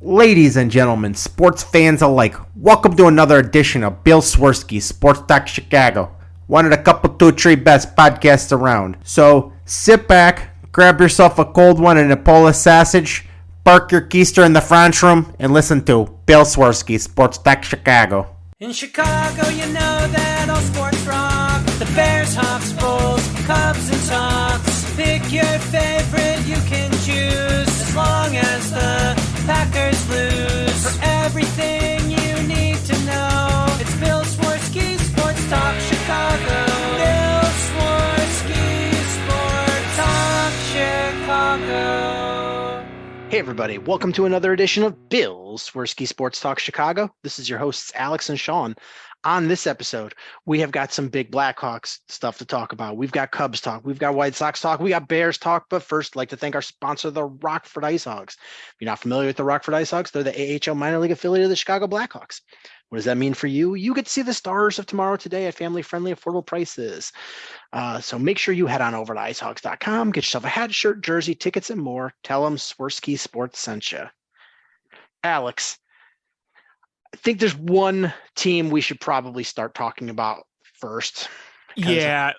Ladies and gentlemen, sports fans alike, welcome to another edition of Bill Swerski Sports Talk Chicago, one of the couple, two, three best podcasts around. So sit back, grab yourself a cold one and a Polish sausage, park your keister in the French room, and listen to Bill Swerski Sports Talk Chicago. In Chicago, you know that all sports rock. The Bears, Hawks, Bulls, Cubs, and Sox. Pick your favorite, you can choose, as long as the Packers lose. For everything you need to know, it's Bill Swerski Sports Talk Chicago. Bill Swerski Sports Talk Chicago. Hey everybody, welcome to another edition of Bill Swerski Sports Talk Chicago. This is your hosts Alex and Sean. On this episode, we have got some big Blackhawks stuff to talk about. We've got Cubs talk, we've got White Sox talk, we got Bears talk, but first I'd like to thank our sponsor, the Rockford Ice Hogs. If you're not familiar with the Rockford Ice Hogs, they're the AHL minor league affiliate of the Chicago Blackhawks. What does that mean for you? You get to see the stars of tomorrow today at family-friendly, affordable prices. So make sure you head on over to icehogs.com, get yourself a hat, shirt, jersey, tickets, and more. Tell them Swerski Sports sent you. Alex, I think there's one team we should probably start talking about first. Yeah.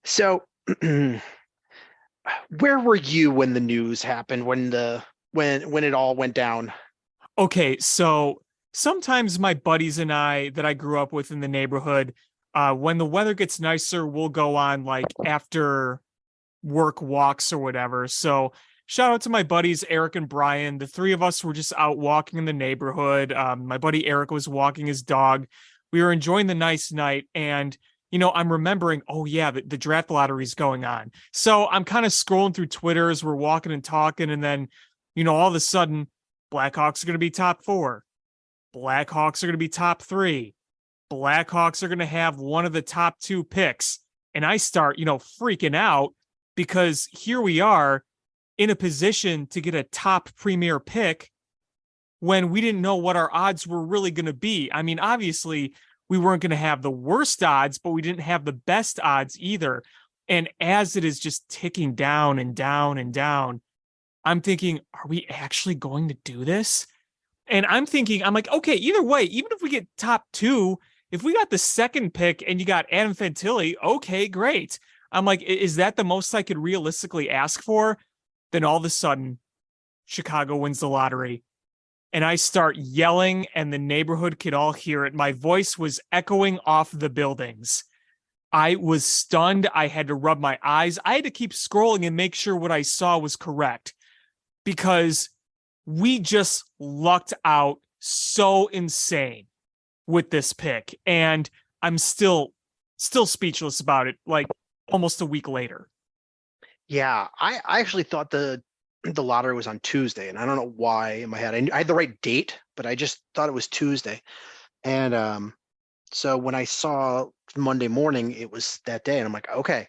So where were you when the news happened, when it all went down? Okay, so sometimes my buddies and I that I grew up with in the neighborhood, when the weather gets nicer, we'll go on like after work walks or whatever. So shout out to my buddies, Eric and Brian. The three of us were just out walking in the neighborhood. My buddy Eric was walking his dog. We were enjoying the nice night. And, you know, I'm remembering, oh yeah, the draft lottery is going on. So I'm kind of scrolling through Twitter as we're walking and talking. And then, you know, all of a sudden, Blackhawks are going to be top 4. Blackhawks are going to be top 3. Blackhawks are going to have one of the top 2 picks. And I start, freaking out because here we are in a position to get a top premier pick when we didn't know what our odds were really going to be. I mean, obviously we weren't going to have the worst odds, but we didn't have the best odds either. And as it is just ticking down and down and down, I'm thinking, are we actually going to do this? And I'm like, okay, either way, even if we get top 2, if we got the second pick and you got Adam Fantilli, okay, great. I'm like, is that the most I could realistically ask for? Then all of a sudden, Chicago wins the lottery. And I start yelling, and the neighborhood could all hear it. My voice was echoing off the buildings. I was stunned. I had to rub my eyes. I had to keep scrolling and make sure what I saw was correct, because we just lucked out so insane with this pick. And I'm still speechless about it, like almost a week later. Yeah, I actually thought the lottery was on Tuesday, and I don't know why in my head. I had the right date, but I just thought it was Tuesday. And so when I saw Monday morning, it was that day, and I'm like, okay,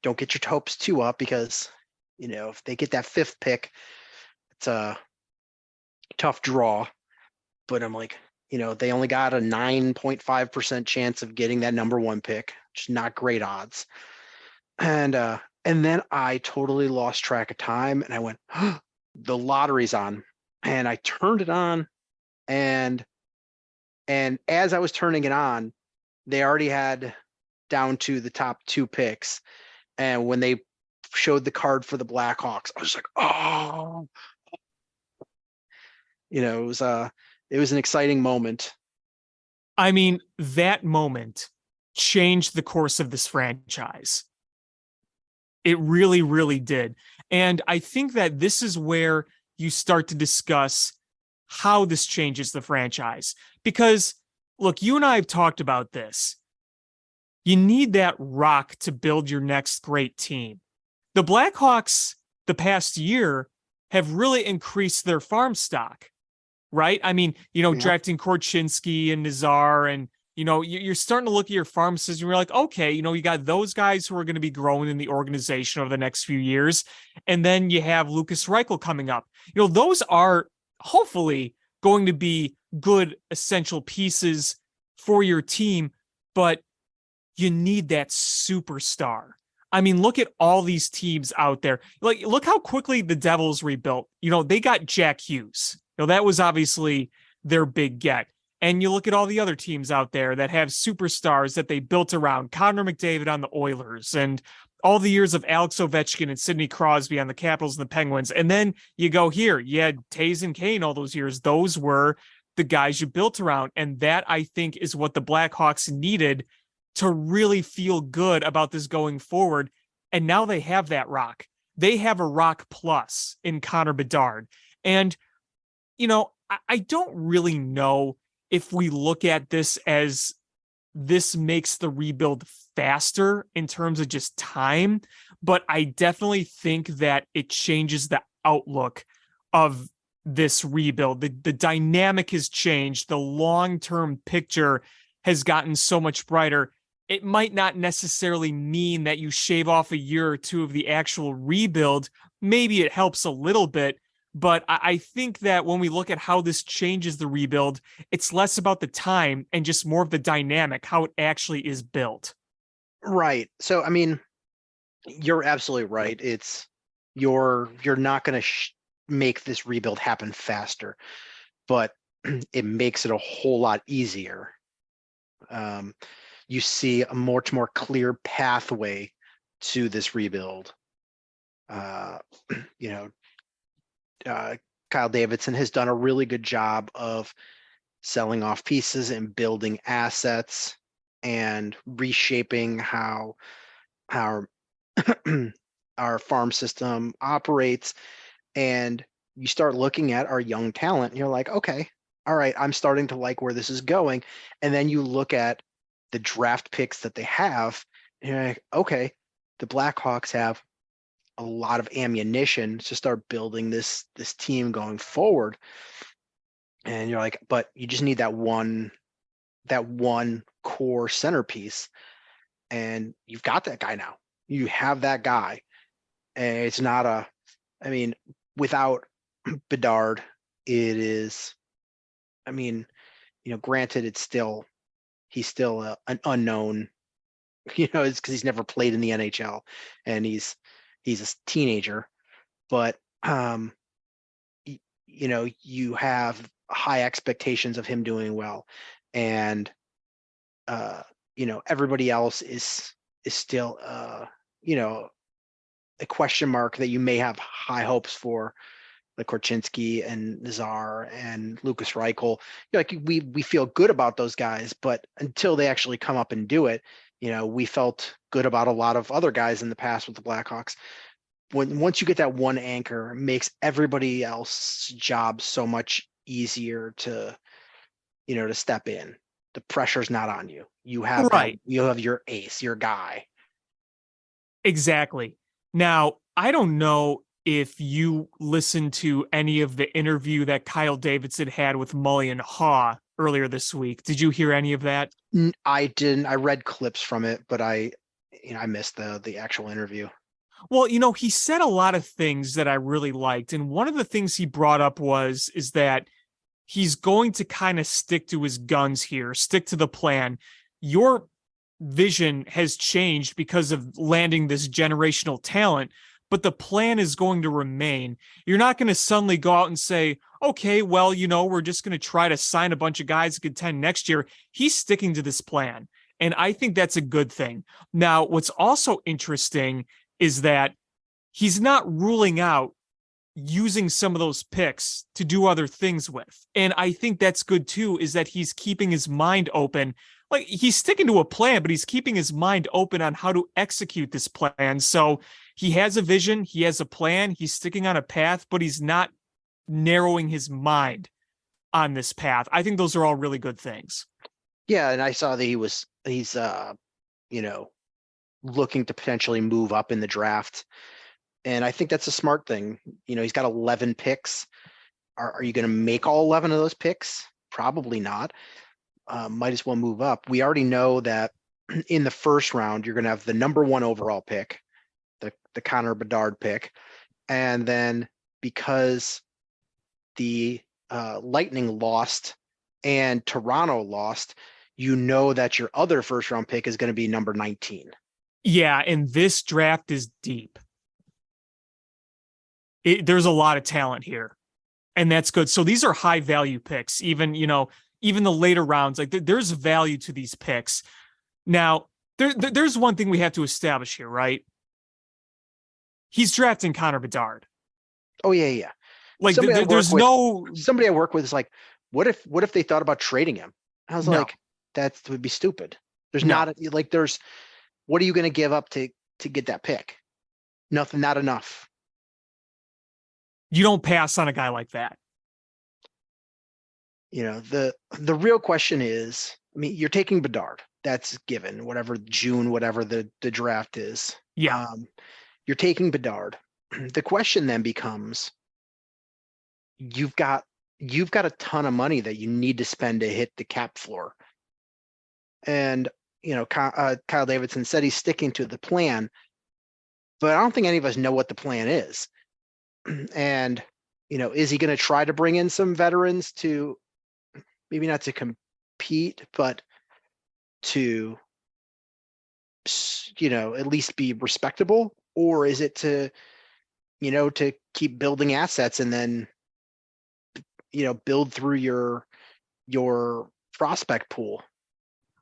don't get your hopes too up, because, if they get that 5th pick, it's a tough draw. But I'm like, they only got a 9.5% chance of getting that number 1 pick, which is not great odds. And then I totally lost track of time, and I went, oh, the lottery's on. And I turned it on, and as I was turning it on, they already had down to the top 2 picks. And when they showed the card for the Blackhawks, I was like, oh, it was an exciting moment. I mean, that moment changed the course of this franchise. It really, really did. And I think that this is where you start to discuss how this changes the franchise. Because, look, you and I have talked about this. You need that rock to build your next great team. The Blackhawks, the past year, have really increased their farm stock, right? I mean, drafting Korchinski and Nazar, and you're starting to look at your farm system. You're like, okay, you got those guys who are going to be growing in the organization over the next few years. And then you have Lucas Reichel coming up. Those are hopefully going to be good essential pieces for your team, but you need that superstar. I mean, look at all these teams out there. Like, look how quickly the Devils rebuilt. They got Jack Hughes. That was obviously their big get. And you look at all the other teams out there that have superstars that they built around. Connor McDavid on the Oilers, and all the years of Alex Ovechkin and Sidney Crosby on the Capitals and the Penguins. And then you go here, you had Taves and Kane all those years. Those were the guys you built around. And that, I think, is what the Blackhawks needed to really feel good about this going forward. And now they have that rock. They have a rock plus in Connor Bedard. And, I don't really know if we look at this as this makes the rebuild faster in terms of just time, but I definitely think that it changes the outlook of this rebuild. The dynamic has changed. The long-term picture has gotten so much brighter. It might not necessarily mean that you shave off a year or two of the actual rebuild. Maybe it helps a little bit, but I think that when we look at how this changes the rebuild, it's less about the time and just more of the dynamic, how it actually is built. Right. So, I mean, you're absolutely right. You're not going to make this rebuild happen faster, but it makes it a whole lot easier. You see a much more clear pathway to this rebuild. Kyle Davidson has done a really good job of selling off pieces and building assets and reshaping how our farm system operates. And you start looking at our young talent and you're like, okay, all right, I'm starting to like where this is going. And then you look at the draft picks that they have and you're like, okay, the Blackhawks have a lot of ammunition to start building this team going forward. And you're like, but you just need that one core centerpiece, and you've got that guy now. You have that guy, and it's not without Bedard, it is, granted, he's still an unknown, it's because he's never played in the NHL and he's a teenager, but you have high expectations of him doing well, and everybody else is still a question mark that you may have high hopes for, like Korchinski and Nazar and Lucas Reichel. We feel good about those guys, but until they actually come up and do it, we felt good about a lot of other guys in the past with the Blackhawks. Once you get that one anchor, it makes everybody else's job so much easier to step in. The pressure's not on you. You have Right. you have your ace, your guy. Exactly. Now, I don't know if you listened to any of the interview that Kyle Davidson had with Mully and Haw earlier this week. Did you hear any of that? I didn't. I read clips from it, but I missed the actual interview. Well, he said a lot of things that I really liked. And one of the things he brought up is that he's going to kind of stick to his guns here, stick to the plan. Your vision has changed because of landing this generational talent, but the plan is going to remain. You're not going to suddenly go out and say, okay, well, we're just going to try to sign a bunch of guys that contend next year. He's sticking to this plan. And I think that's a good thing. Now, what's also interesting is that he's not ruling out using some of those picks to do other things with. And I think that's good too, is that he's keeping his mind open. Like, he's sticking to a plan, but he's keeping his mind open on how to execute this plan. So he has a vision, he has a plan, he's sticking on a path, but he's not narrowing his mind on this path. I think those are all really good things. Yeah, and I saw that he's looking to potentially move up in the draft. And I think that's a smart thing. He's got 11 picks. Are you going to make all 11 of those picks? Probably not. Might as well move up. We already know that in the first round, you're going to have the number 1 overall pick, the Connor Bedard pick. And then because the Lightning lost and Toronto lost, that your other first round pick is going to be number 19. Yeah, and this draft is deep. There's a lot of talent here, and that's good. So these are high value picks. Even the later rounds, like there's value to these picks. Now, there's one thing we have to establish here, right? He's drafting Connor Bedard. Oh yeah. Like Somebody I work with is like, what if they thought about trading him? I was like, that would be stupid. What are you going to give up to get that pick? Nothing, not enough. You don't pass on a guy like that. The real question is, I mean, you're taking Bedard. That's given, whatever the draft is. Yeah. You're taking Bedard. The question then becomes, you've got a ton of money that you need to spend to hit the cap floor. And, Kyle Davidson said he's sticking to the plan, but I don't think any of us know what the plan is. And, is he going to try to bring in some veterans to, maybe not to compete, but to, at least be respectable? Or is it to keep building assets and then, build through your prospect pool?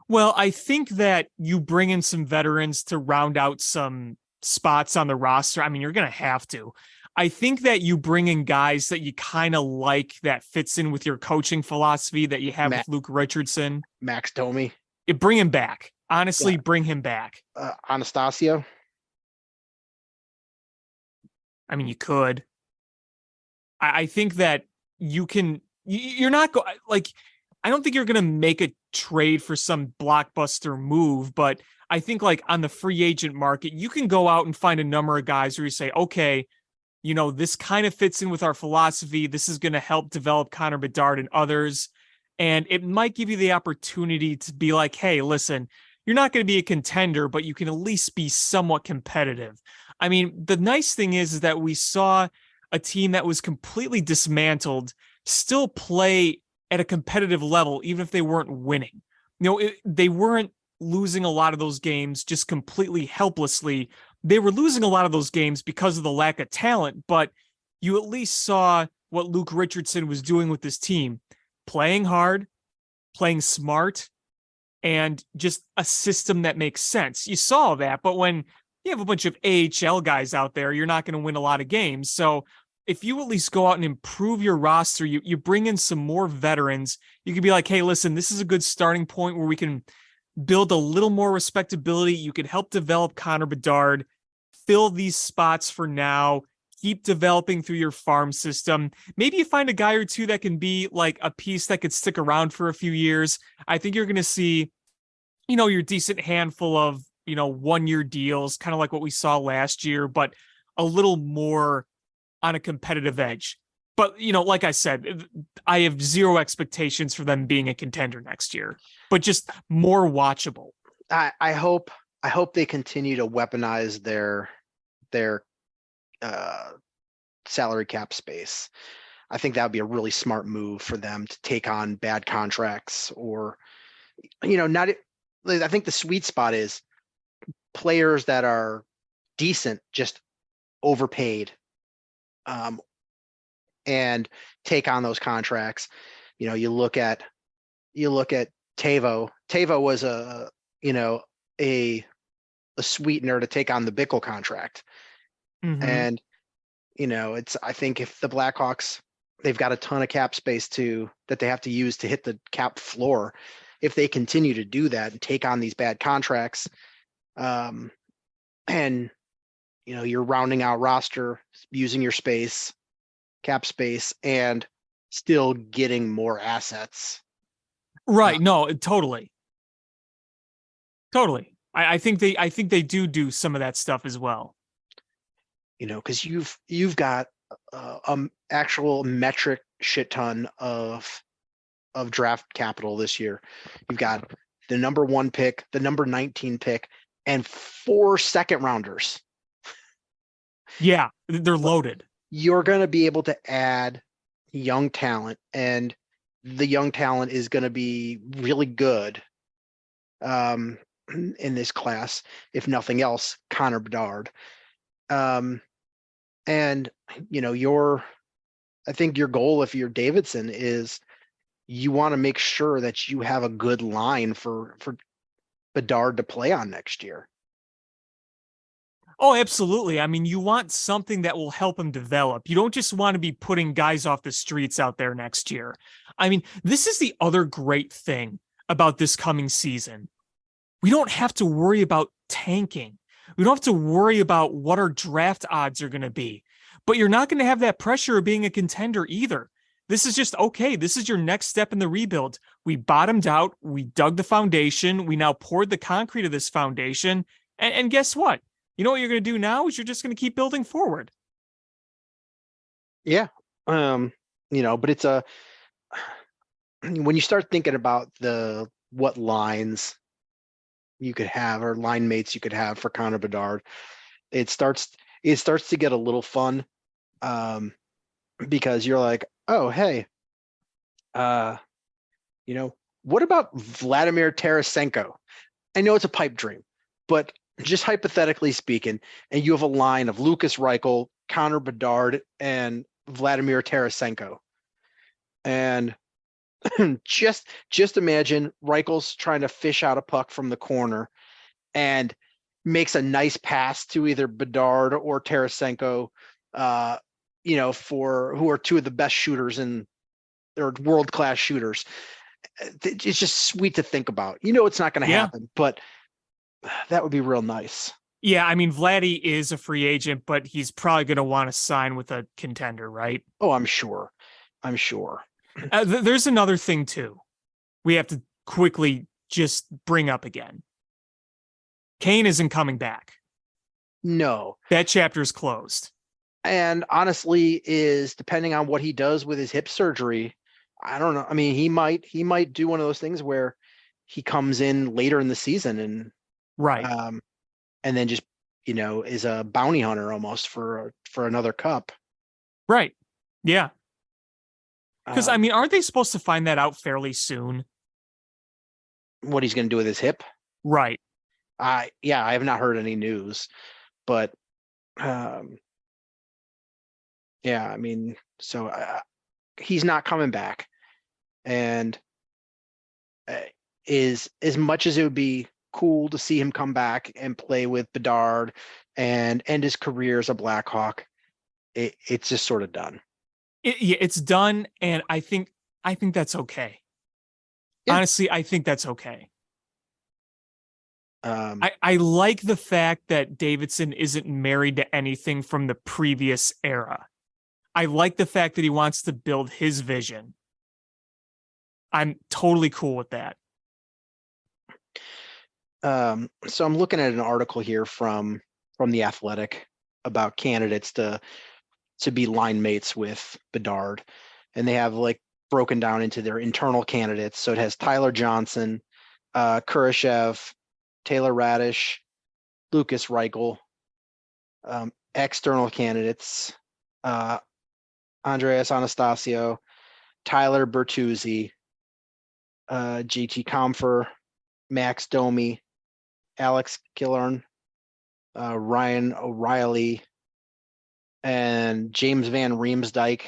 Well, I think that you bring in some veterans to round out some spots on the roster. I mean, you're going to have to. I think that you bring in guys that you kind of like, that fits in with your coaching philosophy that you have with Luke Richardson. Max Domi. Bring him back. Honestly, bring him back. Anastasio. I mean, you could. I think that you're not I don't think you're going to make a trade for some blockbuster move, but I think like on the free agent market, you can go out and find a number of guys where you say, okay, this kind of fits in with our philosophy. This is going to help develop Connor Bedard and others. And it might give you the opportunity to be like, hey, listen, you're not going to be a contender, but you can at least be somewhat competitive. I mean, the nice thing is that we saw a team that was completely dismantled still play at a competitive level, even if they weren't winning. They weren't losing a lot of those games just completely helplessly. They were losing a lot of those games because of the lack of talent, but you at least saw what Luke Richardson was doing with this team, playing hard, playing smart, and just a system that makes sense. You saw that, but when you have a bunch of AHL guys out there, you're not going to win a lot of games. So if you at least go out and improve your roster, you bring in some more veterans, you can be like, hey, listen, this is a good starting point where we can build a little more respectability. You can help develop Connor Bedard, fill these spots for now, keep developing through your farm system. Maybe you find a guy or two that can be like a piece that could stick around for a few years. I think you're going to see, your decent handful of, 1-year deals, kind of like what we saw last year, but a little more on a competitive edge. But, like I said, I have zero expectations for them being a contender next year, but just more watchable. I hope they continue to weaponize their salary cap space. I think that would be a really smart move for them to take on bad contracts or, I think the sweet spot is players that are decent, just overpaid, and take on those contracts. You look at Tavo. Tavo was a sweetener to take on the Bickle contract. Mm-hmm. And, I think if the Blackhawks, they've got a ton of cap space that they have to use to hit the cap floor. If they continue to do that and take on these bad contracts, and, you're rounding out roster, using your cap space, and still getting more assets. Right. No, totally. Totally. I think they do some of that stuff as well. Because you've got actual metric shit ton of draft capital this year. You've got the number 1 pick, the number 19 pick, and 4 second rounders. Yeah, they're loaded. You're going to be able to add young talent, and the young talent is going to be really good. in this class, if nothing else, Connor Bedard. And I think your goal, if you're Davidson, is you want to make sure that you have a good line for Bedard to play on next year. Oh, absolutely. I mean, you want something that will help him develop. You don't just want to be putting guys off the streets out there next year. I mean, this is the other great thing about this coming season. We don't have to worry about tanking. We don't have to worry about what our draft odds are going to be. But you're not going to have that pressure of being a contender either. This is just, okay, this is your next step in the rebuild. We bottomed out. We dug the foundation. We now poured the concrete of this foundation. And guess what? You know what you're going to do now is you're just going to keep building forward. Yeah. But it's when you start thinking about what lines you could have or line mates you could have for Connor Bedard, it starts to get a little fun. Because you're like, oh, hey, what about Vladimir Tarasenko? I know it's a pipe dream, but just hypothetically speaking, and you have a line of Lucas Reichel, Connor Bedard, and Vladimir Tarasenko. And just imagine Reichel's trying to fish out a puck from the corner and makes a nice pass to either Bedard or Tarasenko, for who are two of the best shooters or world-class shooters. It's just sweet to think about. It's not going to happen, but that would be real nice. Yeah, I mean, Vladdy is a free agent, but he's probably going to want to sign with a contender, right? Oh, I'm sure. There's another thing, too, we have to quickly just bring up again. Kane isn't coming back. No. That chapter is closed. And honestly, is depending on what he does with his hip surgery, I don't know. I mean, he might do one of those things where he comes in later in the season and right, and then just is a bounty hunter almost for another cup. Right. Yeah. Because I mean, aren't they supposed to find that out fairly soon? What he's going to do with his hip? Right. I have not heard any news, but yeah, I mean, so he's not coming back, and is as much as it would be cool to see him come back and play with Bedard and end his career as a Blackhawk, it's just sort of done. It's done, and I think that's okay. Yeah. Honestly, I think that's okay. I like the fact that Davidson isn't married to anything from the previous era. I like the fact that he wants to build his vision. I'm totally cool with that. So I'm looking at an article here from The Athletic about candidates to be line mates with Bedard. And they have broken down into their internal candidates. So it has Tyler Johnson, Kurashev, Taylor Radish, Lucas Reichel. External candidates, Andreas Anastasio, Tyler Bertuzzi, GT Comfer, Max Domi, Alex Killorn, Ryan O'Reilly, and James Van Riemsdyk.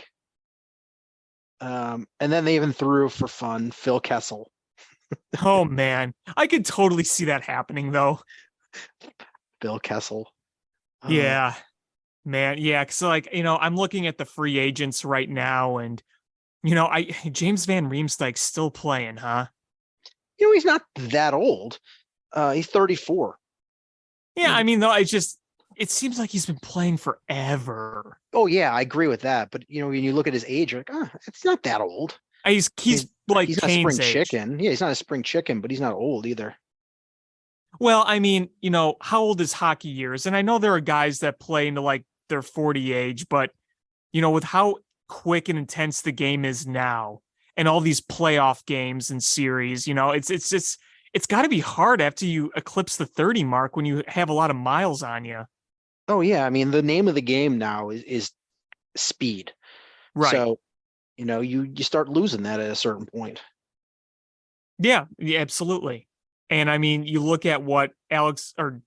And then they even threw for fun Phil Kessel. Oh man, I could totally see that happening though. Phil Kessel. Yeah, man. Yeah. Cause I'm looking at the free agents right now and, James Van Riemsdyk's still playing, huh? He's not that old. He's 34. Yeah. I mean, though, it seems like he's been playing forever. Oh yeah, I agree with that. But when you look at his age, you're like, it's not that old. He's like he's not a spring chicken. Yeah, he's not a spring chicken, but he's not old either. Well, I mean, how old is hockey years? And I know there are guys that play into their 40 age, but with how quick and intense the game is now and all these playoff games and series, it's got to be hard after you eclipse the 30 mark when you have a lot of miles on you. Oh yeah. I mean, the name of the game now is speed. Right. So, you start losing that at a certain point. Yeah, absolutely. And I mean, you look at what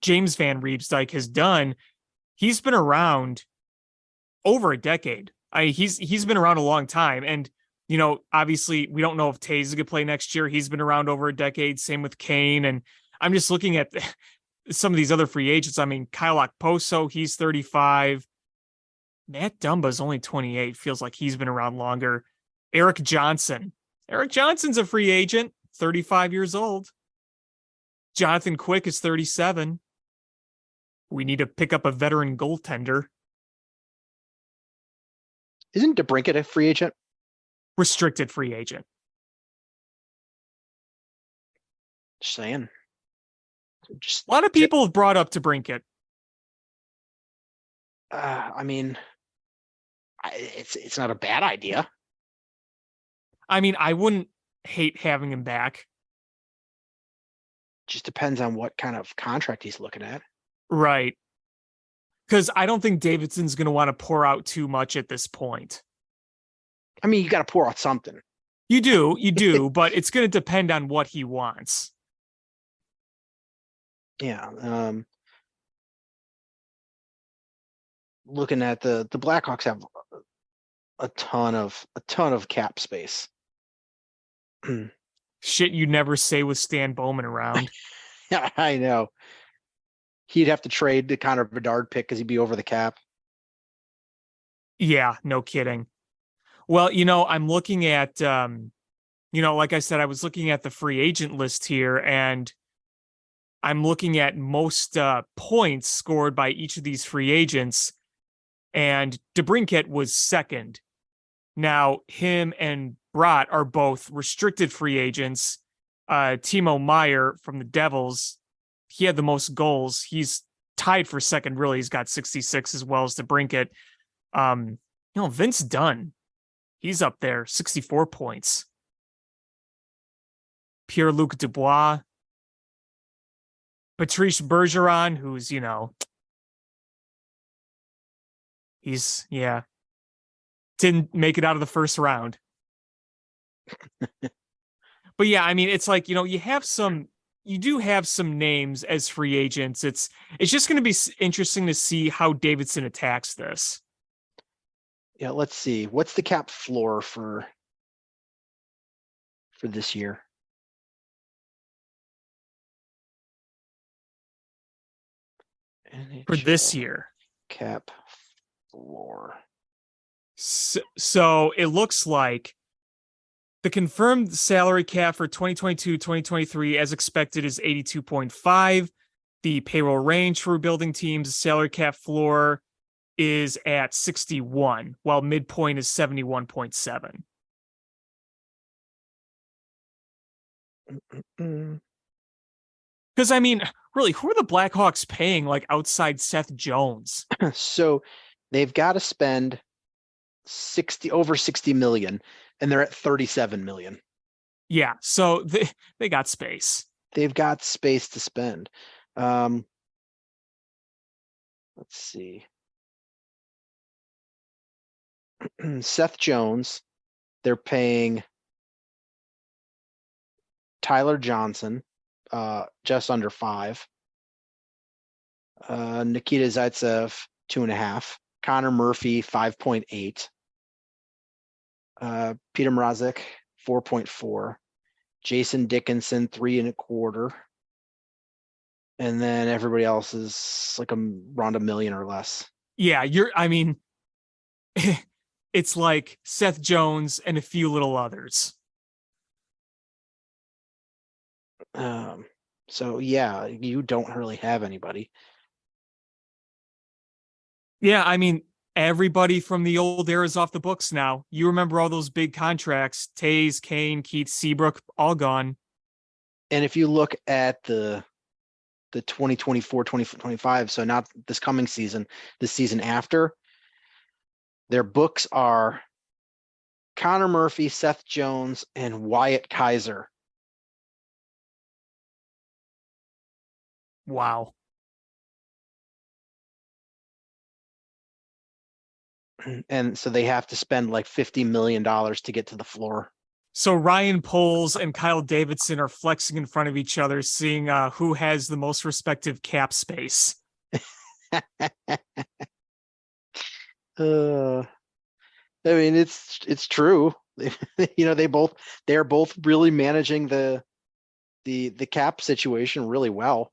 James Van Riemsdyk has done. He's been around over a decade. He's been around a long time. And, obviously we don't know if Tays is going to play next year. He's been around over a decade. Same with Kane. And I'm just looking at some of these other free agents. I mean, Kyle Okposo, he's 35. Matt Dumba's only 28. Feels like he's been around longer. Eric Johnson's a free agent, 35 years old. Jonathan Quick is 37. We need to pick up a veteran goaltender. Isn't DeBrincat a free agent? Restricted free agent. Just saying. A lot of people have brought up DeBrincat. I mean, it's not a bad idea. I mean, I wouldn't hate having him back. Just depends on what kind of contract he's looking at. Right. Because I don't think Davidson's going to want to pour out too much at this point. I mean, you got to pour out something. You do, but it's going to depend on what he wants. Yeah. Looking at the Blackhawks have a ton of cap space. Shit you never say with Stan Bowman around. Yeah, I know. He'd have to trade the Connor Bedard pick because he'd be over the cap. Yeah, no kidding. Well, I'm looking at, like I said, I was looking at the free agent list here, and I'm looking at most points scored by each of these free agents, and DeBrincat was second. Now, him and Brott are both restricted free agents. Timo Meyer from the Devils, he had the most goals. He's tied for second, really. He's got 66 as well as DeBrincat. Vince Dunn, he's up there, 64 points. Pierre-Luc Dubois. Patrice Bergeron, who's, didn't make it out of the first round. But yeah, I mean, it's like, you do have some names as free agents. It's just going to be interesting to see how Davidson attacks this. Yeah, let's see. What's the cap floor for this year? For this NHL year. Cap floor. So it looks like the confirmed salary cap for 2022-2023 as expected is 82.5. The payroll range for rebuilding teams' salary cap floor is at 61, while midpoint is 71.7. Because, I mean, really, who are the Blackhawks paying, like, outside Seth Jones? So they've got to spend over 60 million, and they're at 37 million. Yeah, so they got space. They've got space to spend. Let's see. Seth Jones, they're paying Tyler Johnson just under 5. Nikita Zaitsev 2.5. Connor Murphy 5.8. Peter Mrazek 4.4. Jason Dickinson 3.25. And then everybody else is like around $1 million or less. Yeah, it's like Seth Jones and a few little others. So yeah, you don't really have anybody. Yeah, I mean, everybody from the old era is off the books now. You remember all those big contracts, Tays, Kane, Keith Seabrook, all gone. And if you look at the 2024-2025, so not this coming season, the season after, their books are Connor Murphy, Seth Jones, and Wyatt Kaiser. Wow. And so they have to spend like $50 million to get to the floor. So Ryan Poles and Kyle Davidson are flexing in front of each other, seeing who has the most respective cap space. I mean, it's true. They're both really managing the cap situation really well.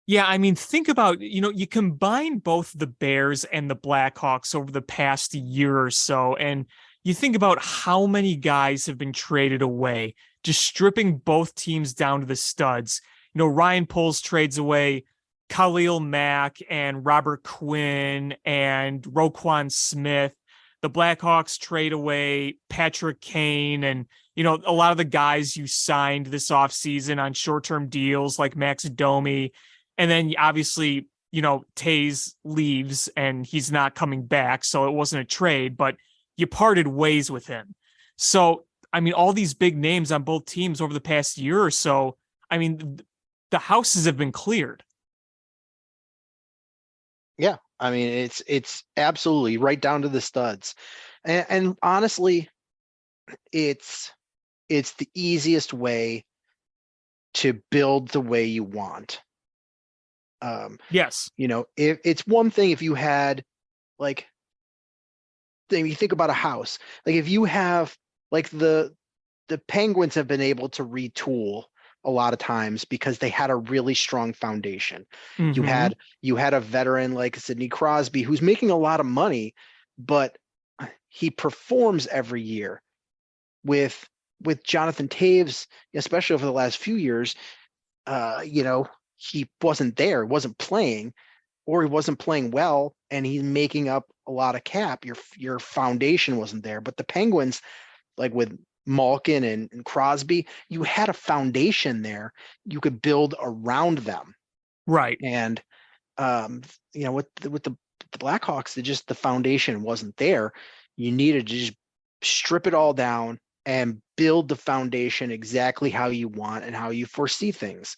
Yeah, I mean, think about, you combine both the Bears and the Blackhawks over the past year or so, and you think about how many guys have been traded away, just stripping both teams down to the studs. Ryan Poles trades away Khalil Mack and Robert Quinn and Roquan Smith. The Blackhawks trade away Patrick Kane and, a lot of the guys you signed this offseason on short-term deals like Max Domi. And then obviously, Taze leaves and he's not coming back. So it wasn't a trade, but you parted ways with him. So, I mean, all these big names on both teams over the past year or so, I mean, the houses have been cleared. Yeah. I mean, it's absolutely right down to the studs. And honestly, it's the easiest way to build the way you want. Yes. If it's one thing if you had like, you think about a house, like if you have like the Penguins have been able to retool a lot of times because they had a really strong foundation. Mm-hmm. You had a veteran like Sidney Crosby who's making a lot of money, but he performs every year. With Jonathan Taves, especially over the last few years, he wasn't there, wasn't playing, or he wasn't playing well, and he's making up a lot of cap. Your foundation wasn't there. But the Penguins, like with Malkin and Crosby, you had a foundation there. You could build around them. Right. And with the Blackhawks, the foundation wasn't there. You needed to just strip it all down and build the foundation exactly how you want and how you foresee things.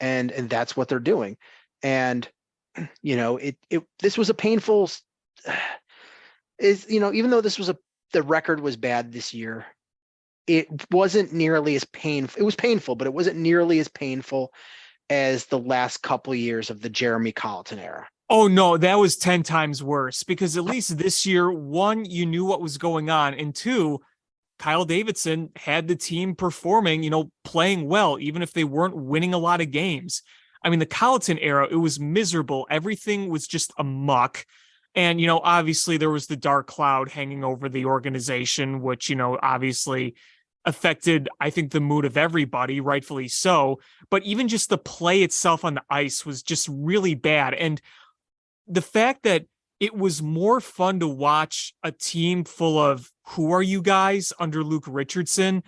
And that's what they're doing. And this was a painful even though the record was bad this year, it wasn't nearly as painful. It was painful, but it wasn't nearly as painful as the last couple of years of the Jeremy Colleton era. Oh no, that was 10 times worse because at least this year, one, you knew what was going on, and two, Kyle Davidson had the team performing, playing well, even if they weren't winning a lot of games. I mean, the Colleton era, it was miserable. Everything was just a muck. And, obviously there was the dark cloud hanging over the organization, which, obviously affected, I think, the mood of everybody, rightfully so. But even just the play itself on the ice was just really bad. And the fact that it was more fun to watch a team full of who are you guys under Luke Richardson.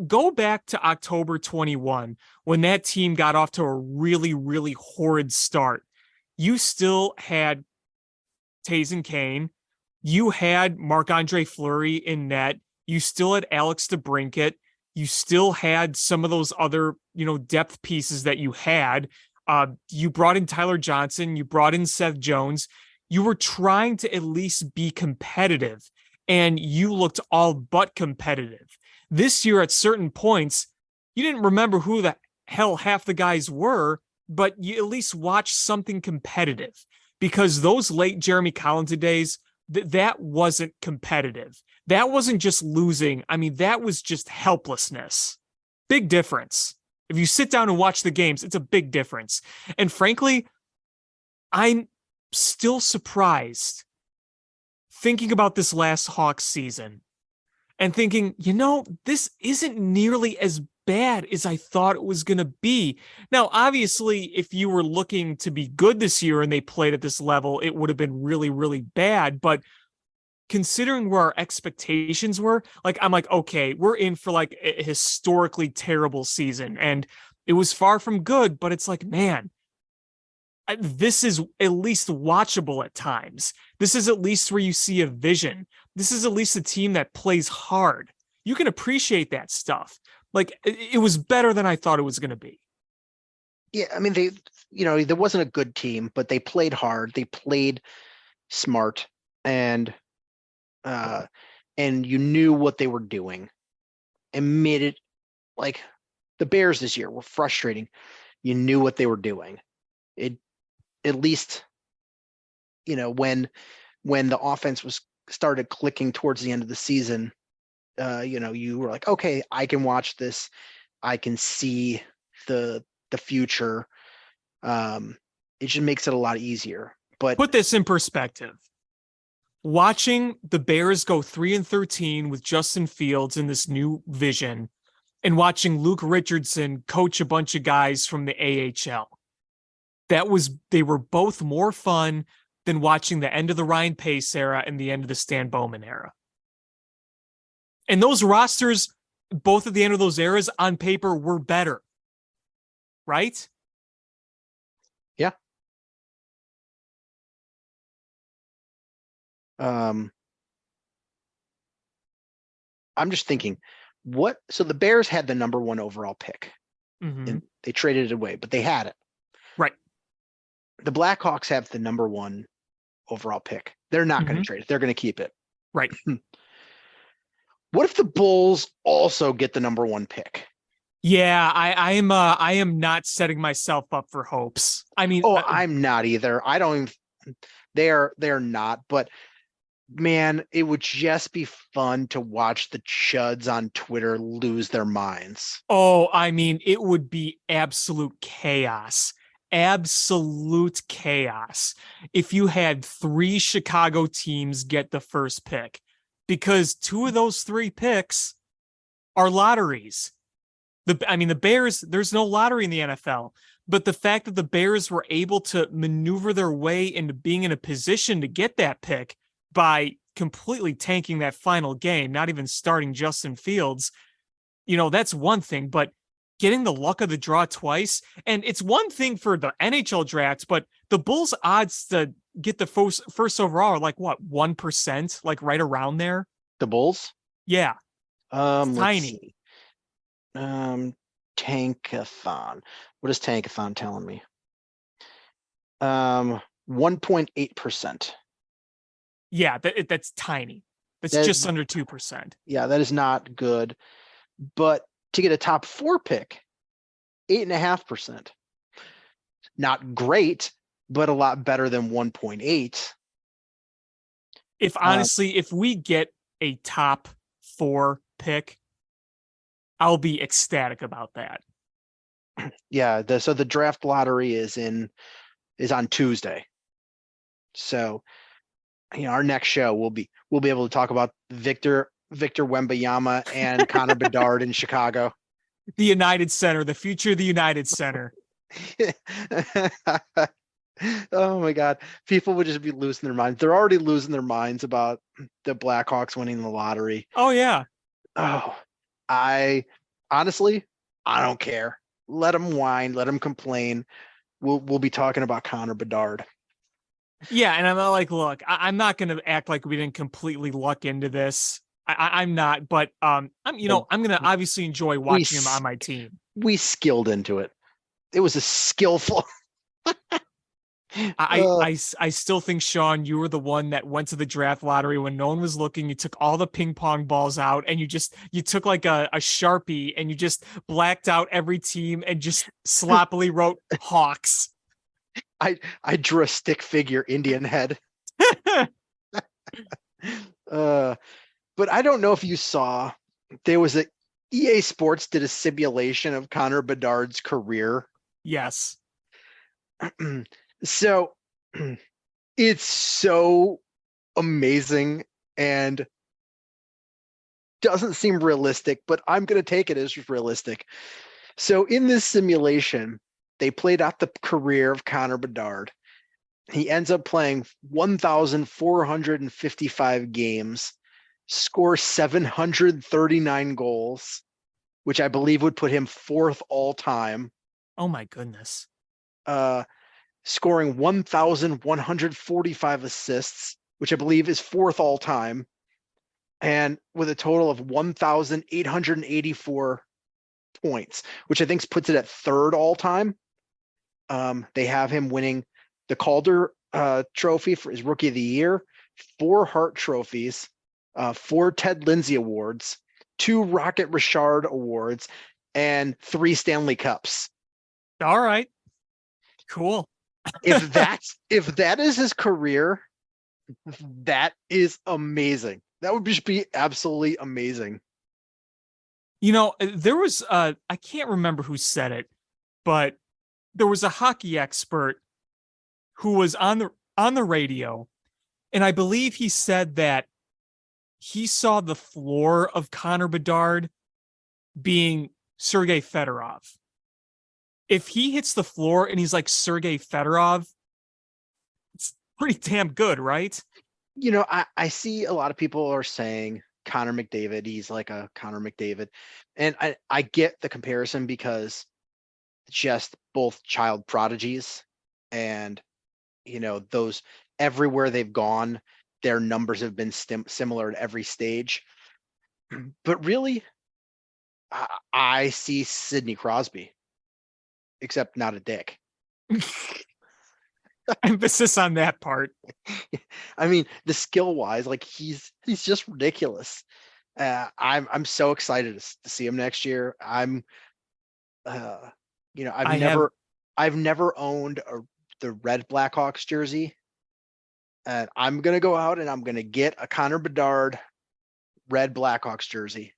Go back to October 21 when that team got off to a really, really horrid start. You still had Taze and Kane. You had Marc-Andre Fleury in net. You still had Alex DeBrincat. You still had some of those other, depth pieces that you had. You brought in Tyler Johnson. You brought in Seth Jones. You were trying to at least be competitive, and you looked all but competitive. This year, at certain points, you didn't remember who the hell half the guys were, but you at least watched something competitive, because those late Jeremy Colleton days, that wasn't competitive. That wasn't just losing. I mean, that was just helplessness. Big difference. If you sit down and watch the games, it's a big difference. And frankly, I'm still surprised thinking about this last Hawks season and thinking, this isn't nearly as bad as I thought it was going to be. Now, obviously, if you were looking to be good this year and they played at this level, it would have been really, really bad. But considering where our expectations were, I'm like, okay, we're in for like a historically terrible season. And it was far from good, but it's like, man, this is at least watchable at times. This is at least where you see a vision. This is at least a team that plays hard. You can appreciate that stuff. It was better than I thought it was going to be. Yeah, I mean, there wasn't a good team, but they played hard. They played smart, and you knew what they were doing. and made it like the Bears this year were frustrating. You knew what they were doing. It at least, when the offense was started clicking towards the end of the season, you were like, okay, I can watch this. I can see the future. It just makes it a lot easier. But Put this in perspective. Watching the Bears go 3-13 with Justin Fields in this new vision, and watching Luke Richardson coach a bunch of guys from the AHL. They were both more fun than watching the end of the Ryan Pace era and the end of the Stan Bowman era. And those rosters, both at the end of those eras on paper, were better. Right? Yeah. I'm just thinking, so the Bears had the number 1 overall pick. Mm-hmm. And they traded it away, but they had it. Right. The Blackhawks have the number 1 overall pick. They're not going to trade it. They're going to keep it. Right. What if the Bulls also get the number 1 pick? Yeah, I am not setting myself up for hopes. I mean, I'm not either. I don't even, they're not, but man, it would just be fun to watch the chuds on Twitter lose their minds. Oh, I mean, it would be absolute chaos. Absolute chaos if you had 3 Chicago teams get the first pick, because 2 of those 3 picks are lotteries. The Bears, there's no lottery in the NFL, but the fact that the Bears were able to maneuver their way into being in a position to get that pick by completely tanking that final game, not even starting Justin Fields, that's one thing, but getting the luck of the draw twice, and it's one thing for the NHL drafts, but the Bulls' odds to get the first overall are like what, 1%, like right around there. The Bulls? Yeah. It's tiny. Tankathon. What is Tankathon telling me? 1.8%. Yeah, that's tiny. That's just under 2%. Yeah, that is not good. But to get a top 4 pick, 8.5%. Not great, but a lot better than 1.8. If we get a top 4 pick, I'll be ecstatic about that. Yeah, so the draft lottery is on Tuesday. So, our next show we'll be able to talk about Victor Wembanyama and Connor Bedard in Chicago. The United Center, the future of the United Center. Oh my God. People would just be losing their minds. They're already losing their minds about the Blackhawks winning the lottery. Oh yeah. Oh, I honestly don't care. Let them whine, let them complain. We'll be talking about Connor Bedard. Yeah, and I'm like, look, I'm not going to act like we didn't completely luck into this. I'm not, but I'm going to obviously enjoy watching him on my team. We skilled into it. It was a skillful. I still think, Sean, you were the one that went to the draft lottery when no one was looking. You took all the ping pong balls out, and you took like a Sharpie and you just blacked out every team and just sloppily wrote Hawks. I drew a stick figure Indian head. But I don't know if you saw, there was EA Sports did a simulation of Connor Bedard's career. Yes. So it's so amazing and doesn't seem realistic, but I'm going to take it as realistic. So in this simulation, they played out the career of Connor Bedard. He ends up playing 1,455 games, scores 739 goals, which I believe would put him 4th all time. Oh my goodness. Scoring 1,145 assists, which I believe is 4th all time, and with a total of 1,884 points, which I think puts it at 3rd all time. They have him winning the Calder Trophy for his Rookie of the Year, 4 Hart trophies, 4 Ted Lindsay awards, 2 Rocket Richard awards, and 3 Stanley Cups. All right. Cool. If that is his career, that is amazing. That would just be absolutely amazing. There was I can't remember who said it, but there was a hockey expert who was on the radio, and I believe he said that he saw the floor of Connor Bedard being Sergei Fedorov. If he hits the floor and he's like Sergei Fedorov, it's pretty damn good, right? I see a lot of people are saying Connor McDavid, he's like a Connor McDavid. And I get the comparison because just both child prodigies, and those everywhere they've gone, their numbers have been similar at every stage. But really, I see Sidney Crosby, except not a dick. Emphasis on that part. I mean, the skill wise, like he's just ridiculous. I'm so excited to see him next year. I've never owned the red Blackhawks jersey, and I'm gonna go out and I'm gonna get a Connor Bedard red Blackhawks jersey.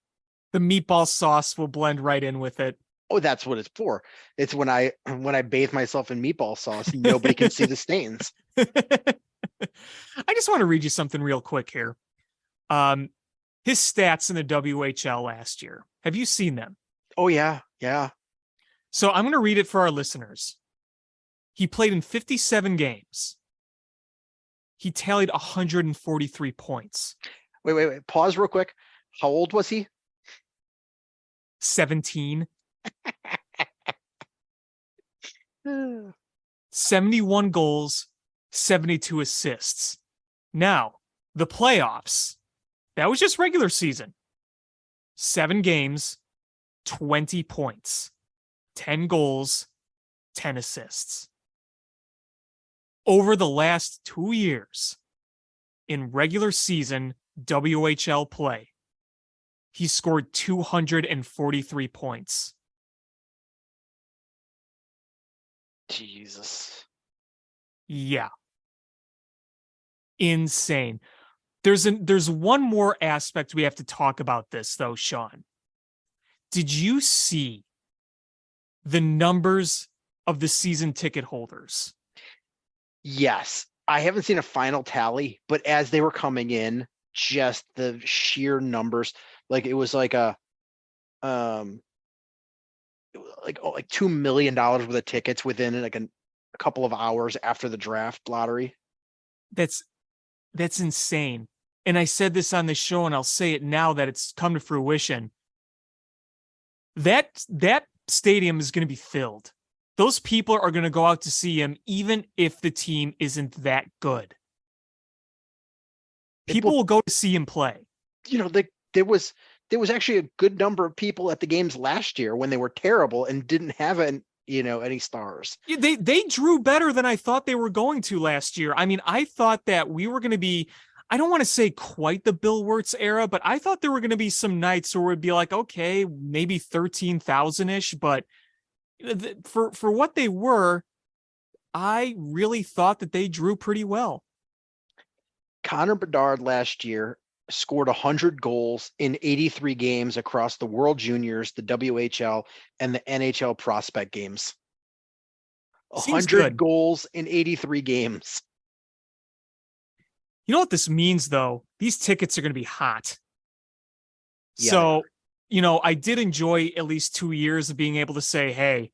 The meatball sauce will blend right in with it. Oh, that's what it's for. It's when I bathe myself in meatball sauce, nobody can see the stains. I just want to read you something real quick here. His stats in the WHL last year. Have you seen them? Oh yeah, yeah. So I'm going to read it for our listeners. He played in 57 games. He tallied 143 points. Wait. Pause real quick. How old was he? 17. 71 goals, 72 assists. Now, the playoffs. That was just regular season. 7 games, 20 points, 10 goals, 10 assists. Over the last 2 years, in regular season WHL play, he scored 243 points. Jesus. Yeah. Insane. There's one more aspect we have to talk about this, though, Sean. Did you see the numbers of the season ticket holders? Yes. I haven't seen a final tally, but as they were coming in, just the sheer numbers, like it was like like $2 million worth of tickets within like a couple of hours after the draft lottery. That's insane. And I said this on the show, and I'll say it now that it's come to fruition. That stadium is going to be filled. Those people are going to go out to see him, even if the team isn't that good. People will go to see him play. There was actually a good number of people at the games last year when they were terrible and didn't have any stars. They drew better than I thought they were going to last year. I mean, I thought that we were going to be, I don't want to say quite the Bill Wirtz era, but I thought there were going to be some nights where it'd be like, okay, maybe 13,000-ish, but for what they were, I really thought that they drew pretty well. Connor Bedard last year scored 100 goals in 83 games across the World Juniors, the WHL, and the NHL prospect games. 100 goals in 83 games. You know what this means, though? These tickets are going to be hot. Yeah. So, I did enjoy at least 2 years of being able to say, hey,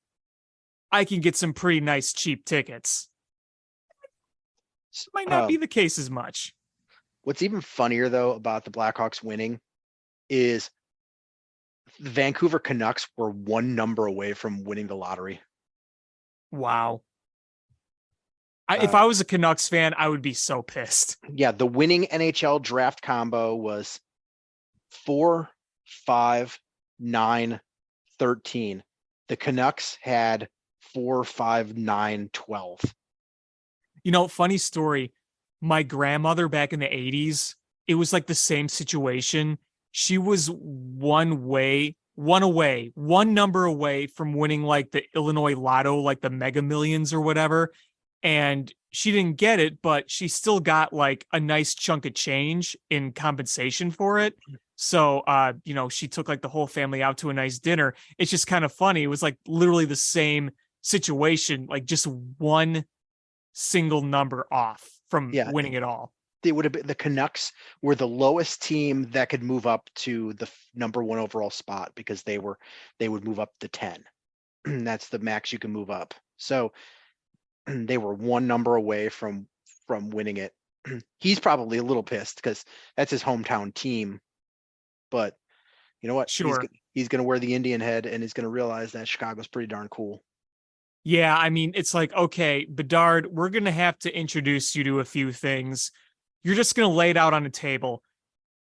I can get some pretty nice cheap tickets. This might not be the case as much. What's even funnier, though, about the Blackhawks winning is the Vancouver Canucks were 1 number away from winning the lottery. Wow. If I was a Canucks fan, I would be so pissed. Yeah, the winning NHL draft combo was 4, 5, 9, 13. The Canucks had 4, 5, 9, 12. Funny story. My grandmother back in the 80s, it was like the same situation. she was one number away from winning like the Illinois Lotto, like the Mega Millions or whatever. And she didn't get it, but she still got like a nice chunk of change in compensation for it. So, she took like the whole family out to a nice dinner. It's just kind of funny. It was like literally the same situation, like just one single number off from winning it all. They would have been, the Canucks were the lowest team that could move up to the number 1 overall spot because they would move up to 10. That's the max you can move up. So they were one number away from winning it. He's probably a little pissed because that's his hometown team. But you know what? Sure. He's going to wear the Indian head and he's going to realize that Chicago's pretty darn cool. Yeah, I mean, it's like, okay, Bedard, we're going to have to introduce you to a few things. You're just going to lay it out on a table.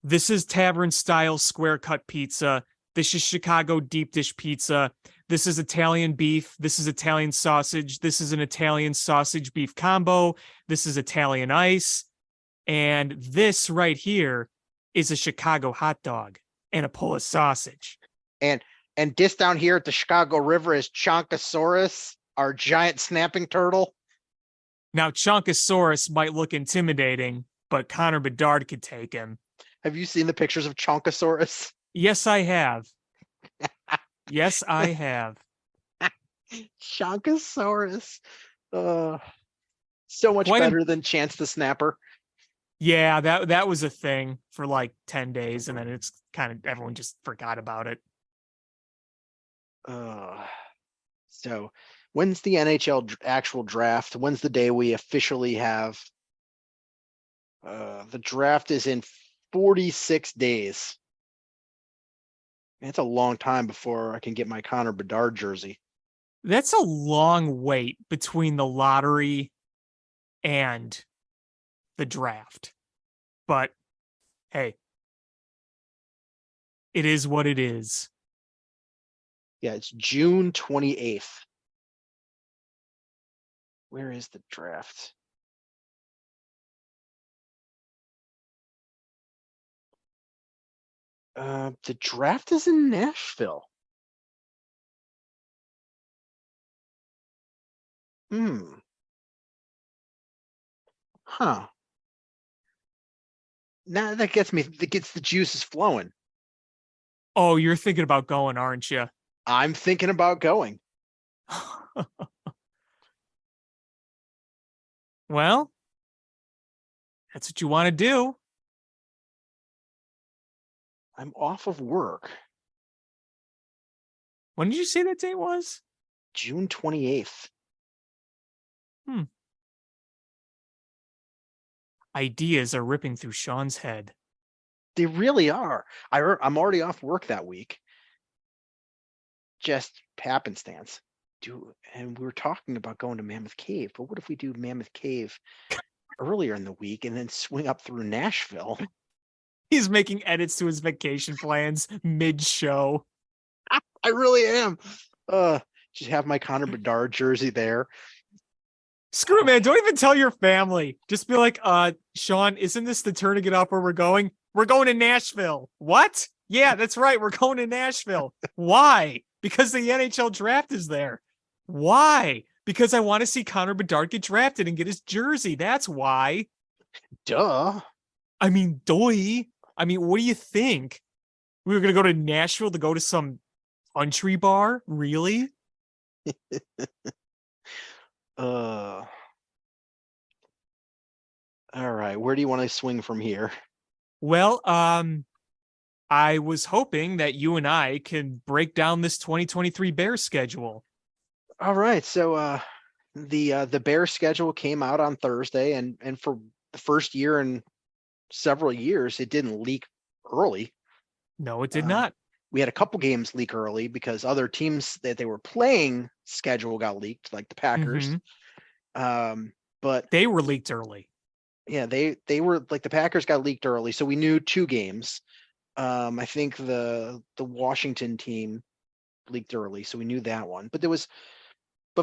This is tavern-style square-cut pizza. This is Chicago deep dish pizza. This is Italian beef. This is Italian sausage. This is an Italian sausage beef combo. This is Italian ice. And this right here is a Chicago hot dog and a Polish sausage. And this down here at the Chicago River is Chonkosaurus, our giant snapping turtle. Now, Chonkosaurus might look intimidating, but Connor Bedard could take him. Have you seen the pictures of Chonkosaurus? Yes, I have. Yes, I have. Chonkosaurus. So much better than Chance the Snapper. Yeah, that was a thing for like 10 days, and then it's kind of everyone just forgot about it. So when's the NHL actual draft? When's the day we officially have? The draft is in 46 days. It's a long time before I can get my Connor Bedard jersey. That's a long wait between the lottery and the draft. But hey, it is what it is. Yeah, it's June 28th. Where is the draft? The draft is in Nashville. Huh. Now that gets the juices flowing. Oh, you're thinking about going, aren't you? I'm thinking about going. Well, that's what you want to do. I'm off of work. When did you say that date was? June 28th. Ideas are ripping through Sean's head. They really are. I'm already off work that week. Just happenstance. And we were talking about going to Mammoth Cave, but what if we do Mammoth Cave earlier in the week and then swing up through Nashville? He's making edits to his vacation plans mid-show. I really am. Just have my Connor Bedard jersey there. Screw it, man. Don't even tell your family. Just be like, Sean, isn't this the turn to get off where we're going? We're going to Nashville. What? Yeah, that's right. We're going to Nashville. Why? Because the NHL draft is there. Why? Because I want to see Connor Bedard get drafted and get his jersey. That's why. Duh. I mean, doy. I mean, what do you think? We were going to go to Nashville to go to some country bar? Really? All right. Where do you want to swing from here? Well, I was hoping that you and I can break down this 2023 Bears schedule. All right. So the Bears schedule came out on Thursday, and for the first year in several years, it didn't leak early. No, it did not. We had a couple games leak early because other teams that they were playing schedule got leaked, like the Packers. But they were leaked early. Yeah, they were like the Packers got leaked early, so we knew two games. I think the Washington team leaked early, so we knew that one. But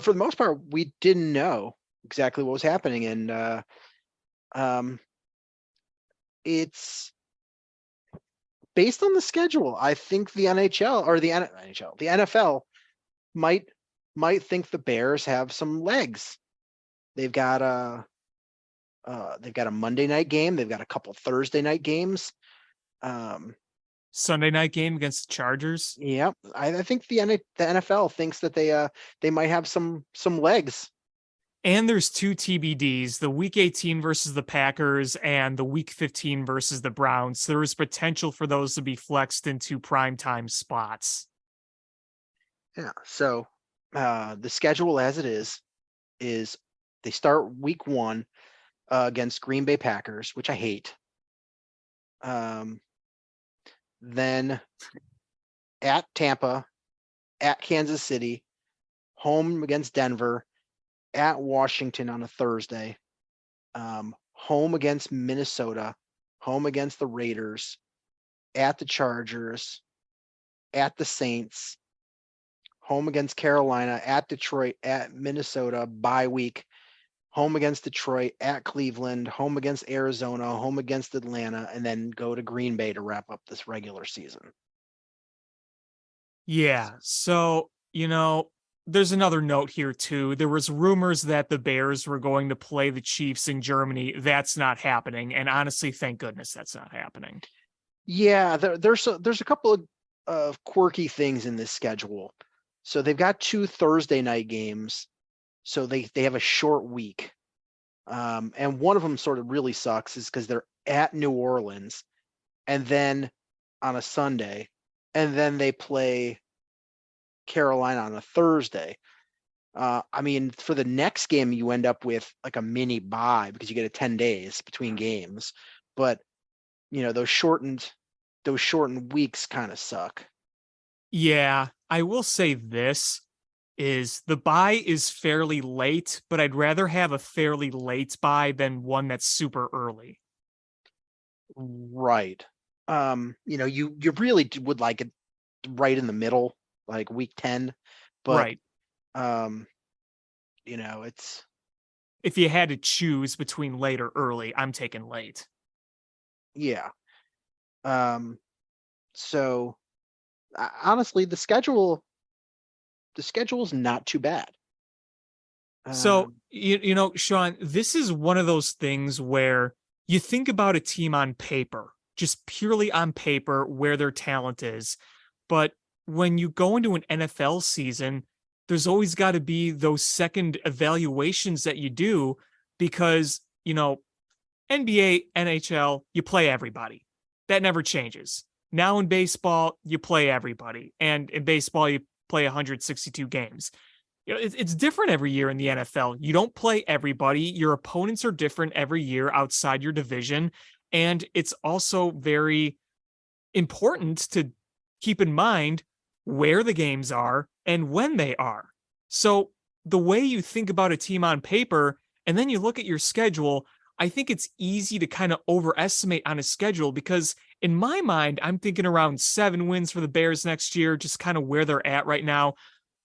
for the most part, we didn't know exactly what was happening, and it's based on the schedule, I think the NHL or the NHL, the NFL might think the Bears have some legs. They've got a Monday night game. They've got a couple Thursday night games. Sunday night game against the Chargers. Yeah, I think the NFL thinks that they might have some legs. And there's two TBDs, the week 18 versus the Packers and the week 15 versus the Browns. There is potential for those to be flexed into primetime spots. Yeah. So the schedule as it is they start week 1 against Green Bay Packers, which I hate. Then at Tampa, at Kansas City, home against Denver, at Washington on a Thursday, home against Minnesota, home against the Raiders, at the Chargers, at the Saints, home against Carolina, at Detroit, at Minnesota, bye week, home against Detroit, at Cleveland, home against Arizona, home against Atlanta, and then go to Green Bay to wrap up this regular season. Yeah. So, there's another note here too. There was rumors that the Bears were going to play the Chiefs in Germany. That's not happening. And honestly, thank goodness that's not happening. Yeah, there's a couple of quirky things in this schedule. So they've got 2 Thursday night games. So they have a short week. And one of them sort of really sucks is because they're at New Orleans and then on a Sunday, and then they play Carolina on a Thursday. I mean, for the next game, you end up with like a mini bye because you get 10 days between games. But those shortened weeks kind of suck. Yeah, I will say this is the bye is fairly late, but I'd rather have a fairly late bye than one that's super early. Right. You really would like it right in the middle, like week 10, but right. It's, if you had to choose between late or early, I'm taking late. Yeah. So honestly, the schedule is not too bad. So, Sean, this is one of those things where you think about a team on paper, just purely on paper, where their talent is. But when you go into an NFL season, there's always got to be those second evaluations that you do because, NBA, NHL, you play everybody. That never changes. Now in baseball, you play everybody. And in baseball, you play 162 games. It's different every year in the NFL. You don't play everybody. Your opponents are different every year outside your division. And it's also very important to keep in mind where the games are and when they are. So the way you think about a team on paper, and then you look at your schedule, I think it's easy to kind of overestimate on a schedule because in my mind, I'm thinking around 7 wins for the Bears next year, just kind of where they're at right now.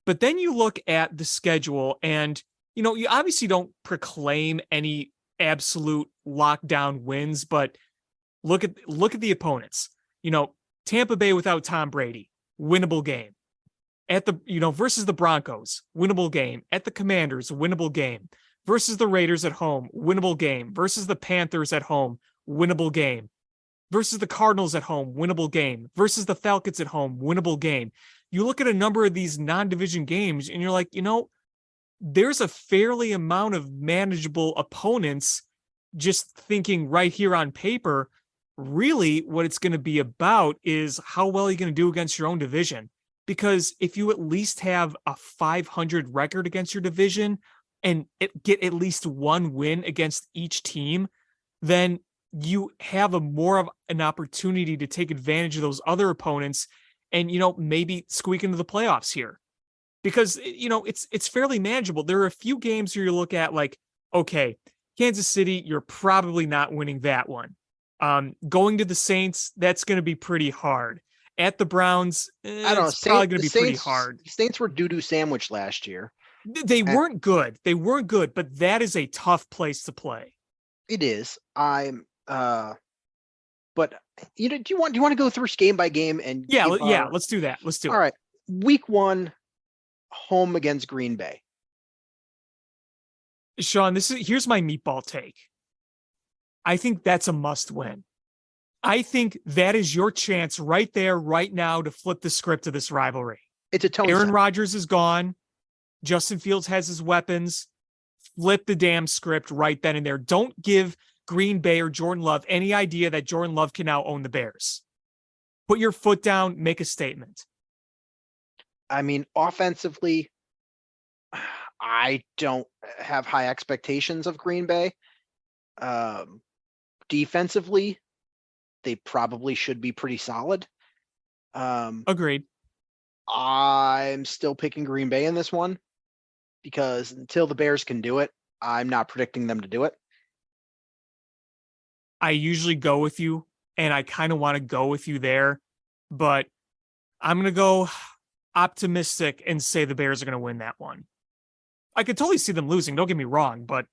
But then you look at the schedule and, you obviously don't proclaim any absolute lockdown wins, but look at the opponents. Tampa Bay without Tom Brady, winnable game. At the, versus the Broncos, winnable game. At the Commanders, winnable game. Versus the Raiders at home, winnable game. Versus the Panthers at home, winnable game. Versus the Cardinals at home, winnable game. Versus the Falcons at home, winnable game. You look at a number of these non-division games and you're like, there's a fairly amount of manageable opponents. Just thinking right here on paper, really what it's going to be about is how well you're going to do against your own division. Because if you at least have a 500 record against your division and get at least 1 win against each team, then you have a more of an opportunity to take advantage of those other opponents and, maybe squeak into the playoffs here. Because, it's fairly manageable. There are a few games where you look at like, okay, Kansas City, you're probably not winning that one. Going to the Saints, that's going to be pretty hard. At the Browns, I don't know. It's probably going to be pretty hard. Saints were doo-doo sandwich last year. They weren't good. They weren't good, but that is a tough place to play. It is. But do you want to go through game by game and Yeah, give yeah, our- let's do that. Let's do all it. right. Week 1, home against Green Bay. Sean, here's my meatball take. I think that's a must win. I think that is your chance right there, right now, to flip the script of this rivalry. It's a tone Aaron set. Rodgers is gone. Justin Fields has his weapons. Flip the damn script right then and there. Don't give Green Bay or Jordan Love any idea that Jordan Love can now own the Bears. Put your foot down, make a statement. I mean, offensively, I don't have high expectations of Green Bay. Defensively, they probably should be pretty solid. Agreed. I'm still picking Green Bay in this one because until the Bears can do it, I'm not predicting them to do it. I usually go with you, and I kind of want to go with you there, but I'm going to go optimistic and say the Bears are going to win that one. I could totally see them losing. Don't get me wrong, but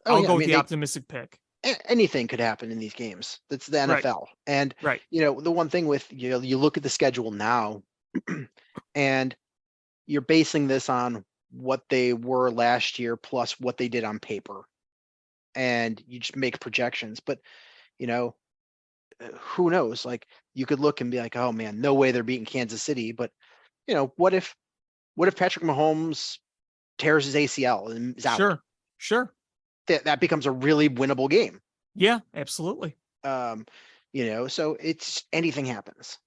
I'll go with the optimistic pick. Anything could happen in these games. That's the NFL. And, Right. the one thing with, you look at the schedule now and you're basing this on what they were last year plus what they did on paper. And you just make projections. But, who knows? Like, you could look and be like, oh man, no way they're beating Kansas City. But, what if Patrick Mahomes tears his ACL and is out? Sure. That becomes a really winnable game. Yeah, absolutely. So it's anything happens.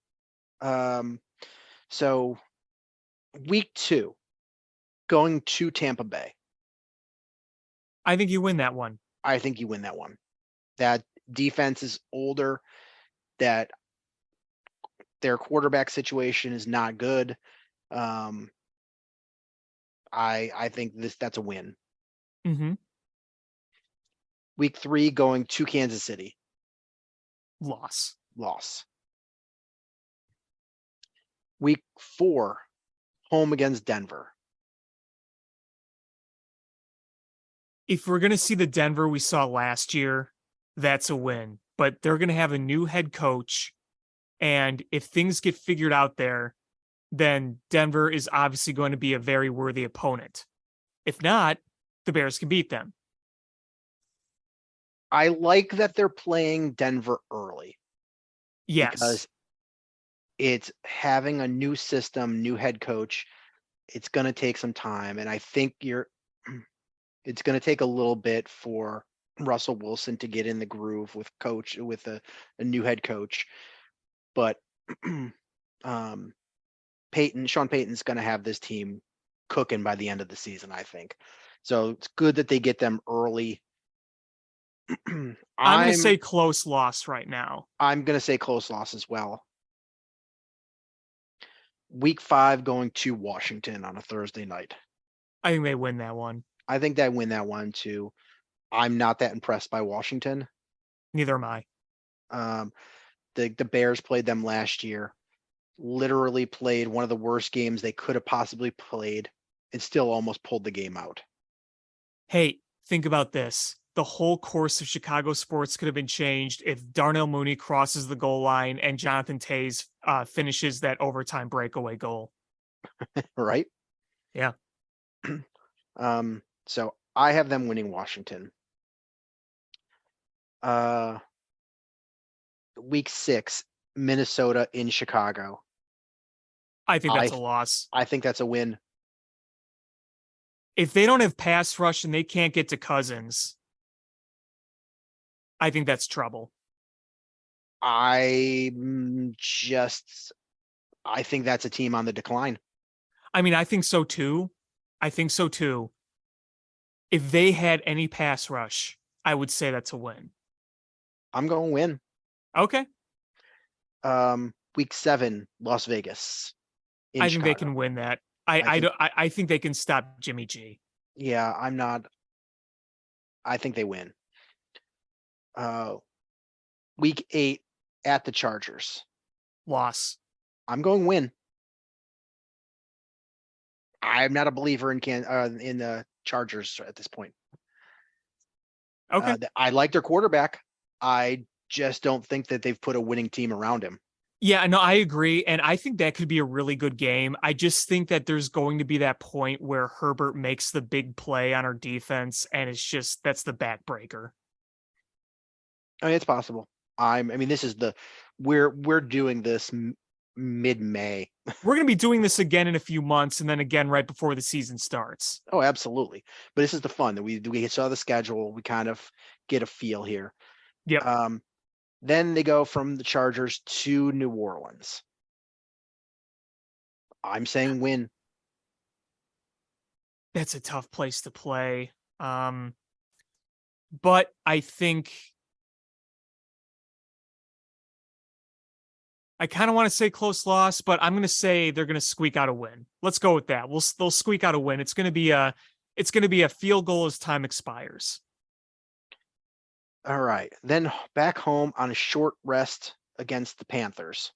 So week 2, going to Tampa Bay. I think you win that one. I think you win that one. That defense is older, that their quarterback situation is not good. I think that's a win. Mm-hmm. Week 3, going to Kansas City. Loss. Week 4, home against Denver. If we're going to see the Denver we saw last year, that's a win. But they're going to have a new head coach. And if things get figured out there, then Denver is obviously going to be a very worthy opponent. If not, the Bears can beat them. I like that they're playing Denver early. Yes. Because it's having a new system, new head coach. It's going to take some time. And I think it's going to take a little bit for Russell Wilson to get in the groove with a new head coach. But Sean Payton's going to have this team cooking by the end of the season, I think. So it's good that they get them early. I'm going to say close loss right now. I'm going to say close loss as well. Week 5, going to Washington on a Thursday night. I think they win that one. I think they win that one too. I'm not that impressed by Washington. Neither am I. The Bears played them last year. Literally played one of the worst games they could have possibly played and still almost pulled the game out. Hey, think about this. The whole course of Chicago sports could have been changed if Darnell Mooney crosses the goal line and Jonathan Tays finishes that overtime breakaway goal. Right? Yeah. So I have them winning Washington. Week 6, Minnesota in Chicago. I think that's a loss. I think that's a win. If they don't have pass rush and they can't get to Cousins, I think that's trouble. I think that's a team on the decline. I mean, I think so too. If they had any pass rush, I would say that's a win. I'm going to win. Okay. Week 7, Las Vegas. I think they can win that. I think they can stop Jimmy G. Yeah, I think they win. Week 8 at the Chargers. Loss. I'm going win. I'm not a believer in the Chargers at this point. Okay. I like their quarterback. I just don't think that they've put a winning team around him. Yeah, no, I agree. And I think that could be a really good game. I just think that there's going to be that point where Herbert makes the big play on our defense, and that's the backbreaker. I mean, it's possible. I mean, this is we're doing this mid-May. We're going to be doing this again in a few months, and then again right before the season starts. Oh, absolutely. But this is the fun that we saw the schedule. We kind of get a feel here. Yep. Then they go from the Chargers to New Orleans. I'm saying win. That's a tough place to play. But I think I kind of want to say close loss, but I'm going to say they're going to squeak out a win. Let's go with that. They'll squeak out a win. It's going to be a field goal as time expires. All right. Then back home on a short rest against the Panthers.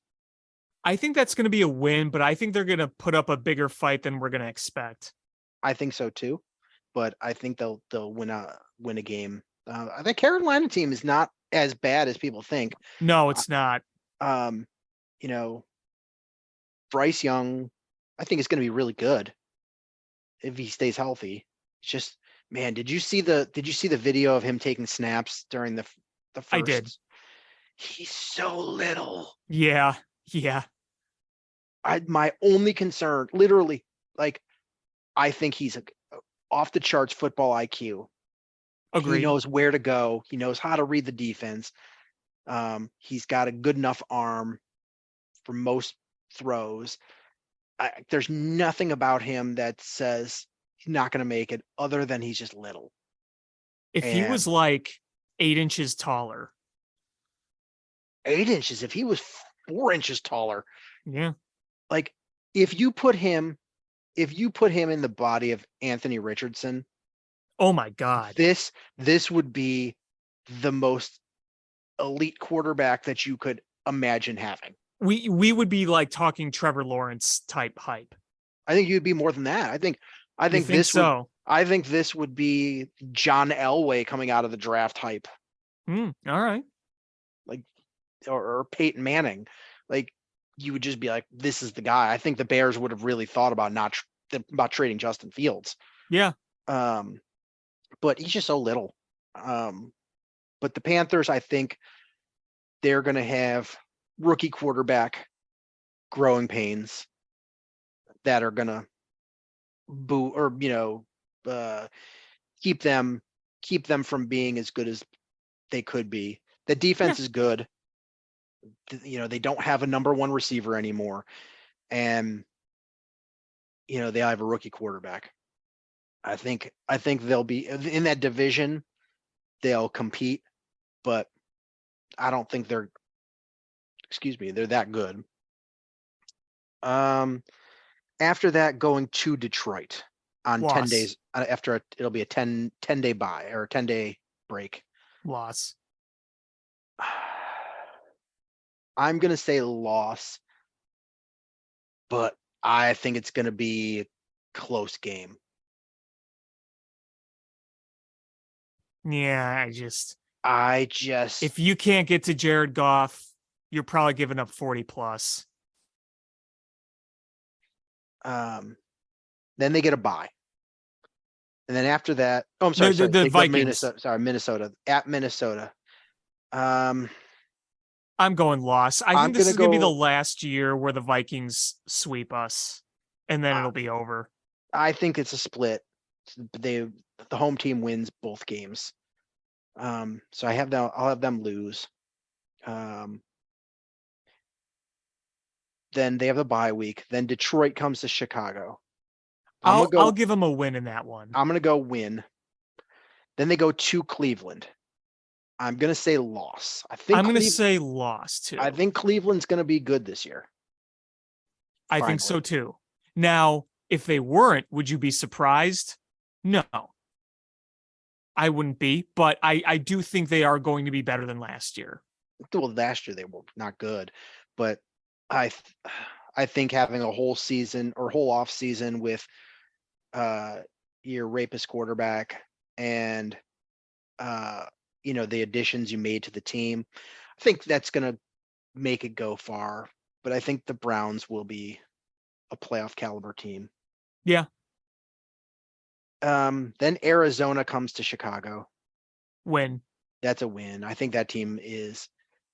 I think that's going to be a win, but I think they're going to put up a bigger fight than we're going to expect. I think so too, but I think they'll win a game. I think Carolina team is not as bad as people think. No, it's not. You know, Bryce Young, I think is going to be really good if he stays healthy. It's just, man, did you see the video of him taking snaps during the first? I did. He's so little. Yeah. My only concern, literally, like, I think he's off the charts football IQ. Agreed. He knows where to go. He knows how to read the defense. He's got a good enough arm for most throws. There's nothing about him that says he's not going to make it other than he's just little. If he was like 8 inches taller. 8 inches, if he was 4 inches taller. Yeah. Like if you put him in the body of Anthony Richardson. Oh my God. This would be the most elite quarterback that you could imagine having. We would be like talking Trevor Lawrence type hype. I think you'd be more than that. I think this would be John Elway coming out of the draft hype. All right. Like, or Peyton Manning. Like, you would just be like, this is the guy. I think the Bears would have really thought about about trading Justin Fields. Yeah. But he's just so little. But the Panthers, I think they're going to have rookie quarterback growing pains that are going to keep them from being as good as they could be. The defense is good. They don't have a number one receiver anymore. And, they have a rookie quarterback. I think they'll be in that division. They'll compete, but I don't think they're that good. After that, going to Detroit on Loss. 10 days after it'll be a 10-day bye or a 10-day break. Loss. I'm going to say loss, but I think it's going to be a close game. Yeah, I just if you can't get to Jared Goff, you're probably giving up 40 plus. Then they get a bye. And then after that, I'm sorry, the Vikings. Minnesota at Minnesota. I'm going loss. I think this is going to be the last year where the Vikings sweep us, and then it'll be over. I think it's a split. The home team wins both games. So I'll have them lose. Then they have the bye week. Then Detroit comes to Chicago. I'll give them a win in that one. I'm going to go win. Then they go to Cleveland. I'm going to say loss. I'm going to say loss too. I think Cleveland's going to be good this year. I think so too. Now, if they weren't, would you be surprised? No. I wouldn't be, but I do think they are going to be better than last year. Well, last year they were not good, but I think having a whole season or whole off season with your rapist quarterback and the additions you made to the team, think that's going to make it go far, but I think the Browns will be a playoff caliber team. Yeah. Then Arizona comes to Chicago. Win. That's a win. I think that team is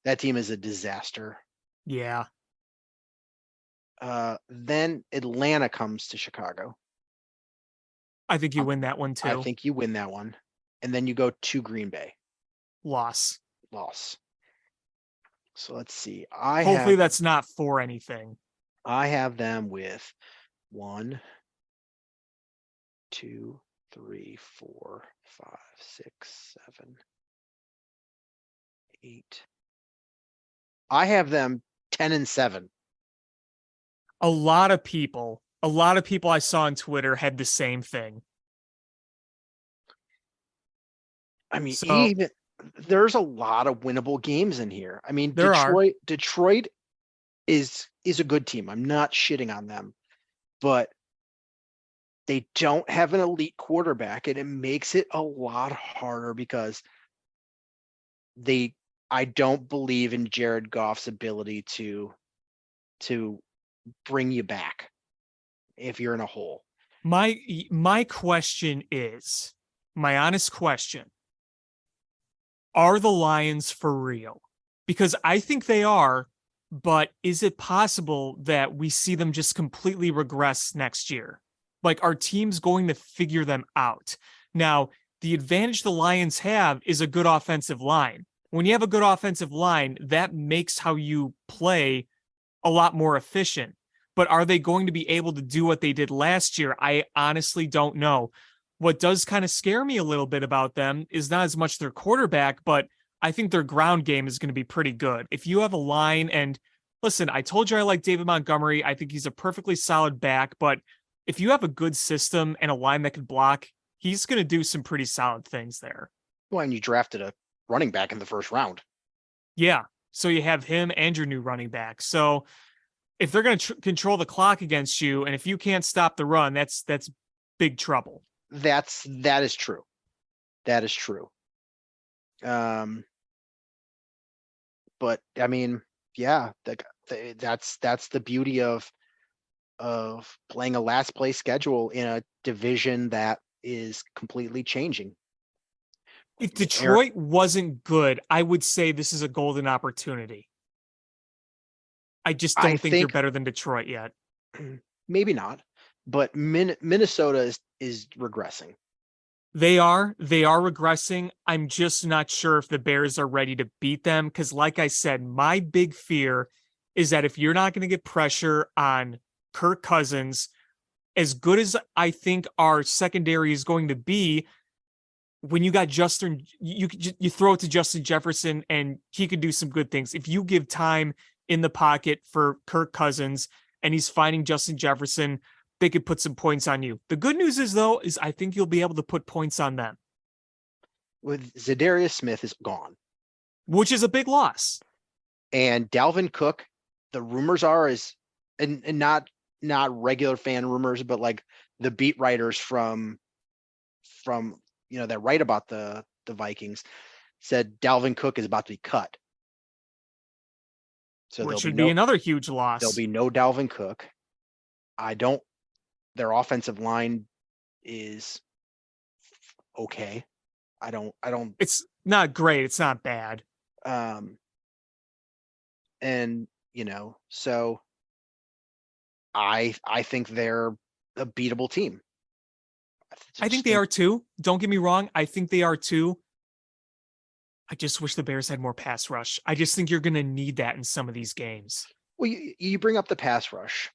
a disaster. Yeah. Then Atlanta comes to Chicago. I think you win that one too. I think you win that one. And then you go to Green Bay. Loss. So let's see. Hopefully that's not for anything. I have them with 1, 2, 3, 4, 5, 6, 7, 8. I have them 10-7. A lot of people I saw on Twitter had the same thing. I mean, So, there's a lot of winnable games in here. I mean, There are. Detroit is a good team. I'm not shitting on them, but they don't have an elite quarterback, and it makes it a lot harder because I don't believe in Jared Goff's ability to bring you back if you're in a hole. my question is, my honest question, are the Lions for real? Because I think they are, but is it possible that we see them just completely regress next year? Like, are teams going to figure them out? Now, the advantage the Lions have is a good offensive line. When you have a good offensive line, that makes how you play a lot more efficient. But are they going to be able to do what they did last year? I honestly don't know. What does kind of scare me a little bit about them is not as much their quarterback, but I think their ground game is going to be pretty good. If you have a line, and listen, I told you I like David Montgomery. I think he's a perfectly solid back, but if you have a good system and a line that can block, he's going to do some pretty solid things there. Well, and you drafted a running back in the first round. Yeah. So you have him and your new running back. So if they're going to control the clock against you, and if you can't stop the run, that's big trouble. That is true. That is true. But I mean, yeah, that's the beauty of playing a last place schedule in a division that is completely changing. If Detroit wasn't good, I would say this is a golden opportunity. I just don't think you're better than Detroit yet. Maybe not, but Minnesota is regressing. They are regressing. I'm just not sure if the Bears are ready to beat them because, like I said, my big fear is that if you're not going to get pressure on Kirk Cousins, as good as I think our secondary is going to be, when you got Justin, you throw it to Justin Jefferson and he could do some good things. If you give time in the pocket for Kirk Cousins and he's finding Justin Jefferson, they could put some points on you. The good news is, though, is I think you'll be able to put points on them. With Zadarius Smith is gone, which is a big loss. And Dalvin Cook, the rumors are and not regular fan rumors, but like the beat writers from that write about the Vikings said Dalvin Cook is about to be cut. So which should be another huge loss. There'll be no Dalvin Cook. Their offensive line is okay. I don't. It's not great. It's not bad. And so I think they're a beatable team. I think they are too. Don't get me wrong. I think they are too. I just wish the Bears had more pass rush. I just think you're going to need that in some of these games. Well, you bring up the pass rush,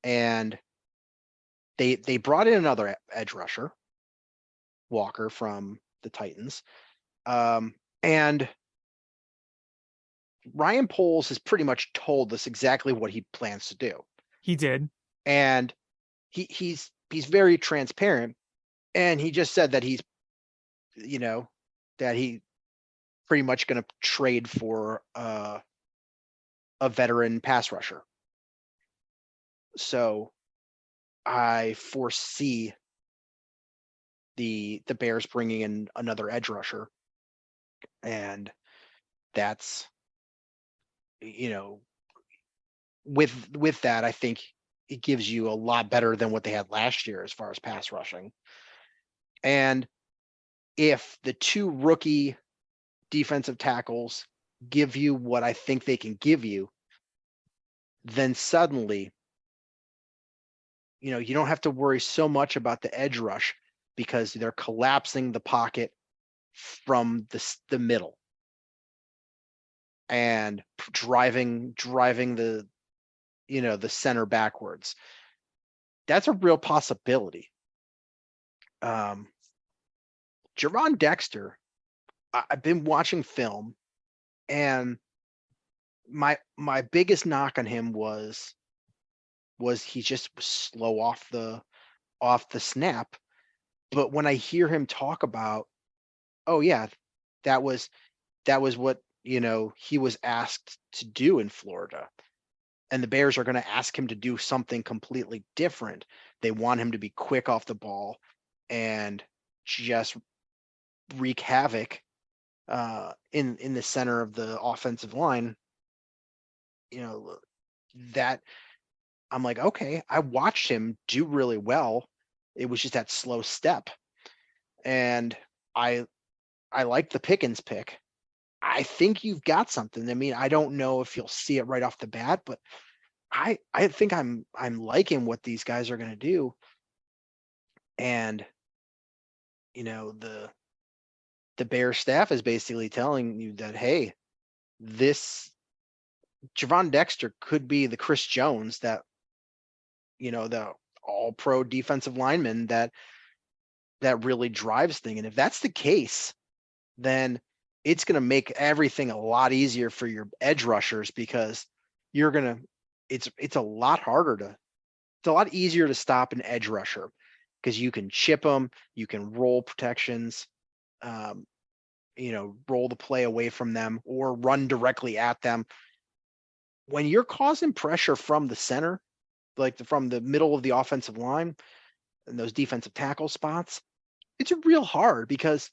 and they brought in another edge rusher, Walker from the Titans, and Ryan Poles has pretty much told us exactly what he plans to do. He did, and he's very transparent, and he just said that he's pretty much going to trade for a veteran pass rusher. So I foresee the Bears bringing in another edge rusher, and that's, you know, with that, I think it gives you a lot better than what they had last year as far as pass rushing. And if the two rookie defensive tackles give you what I think they can give you, then suddenly, you don't have to worry so much about the edge rush because they're collapsing the pocket from the middle and driving the the center backwards. That's a real possibility. Jaron Dexter, I've been watching film, and my biggest knock on him was he just was slow off the snap. But when I hear him talk about, oh yeah, that was what he was asked to do in Florida, and the Bears are going to ask him to do something completely different. They want him to be quick off the ball and just wreak havoc in the center of the offensive line. That I'm like, okay, I watched him do really well. It was just that slow step, and I like the Pickens pick. I think you've got something. I mean, I don't know if you'll see it right off the bat, but I think I'm liking what these guys are going to do. And the Bear staff is basically telling you that, hey, this Javon Dexter could be the Chris Jones that the all-pro defensive lineman that really drives thing. And if that's the case, then it's going to make everything a lot easier for your edge rushers, because it's a lot easier to stop an edge rusher because you can chip them, you can roll protections, roll the play away from them or run directly at them. When you're causing pressure from the center, like from the middle of the offensive line and those defensive tackle spots, it's real hard because,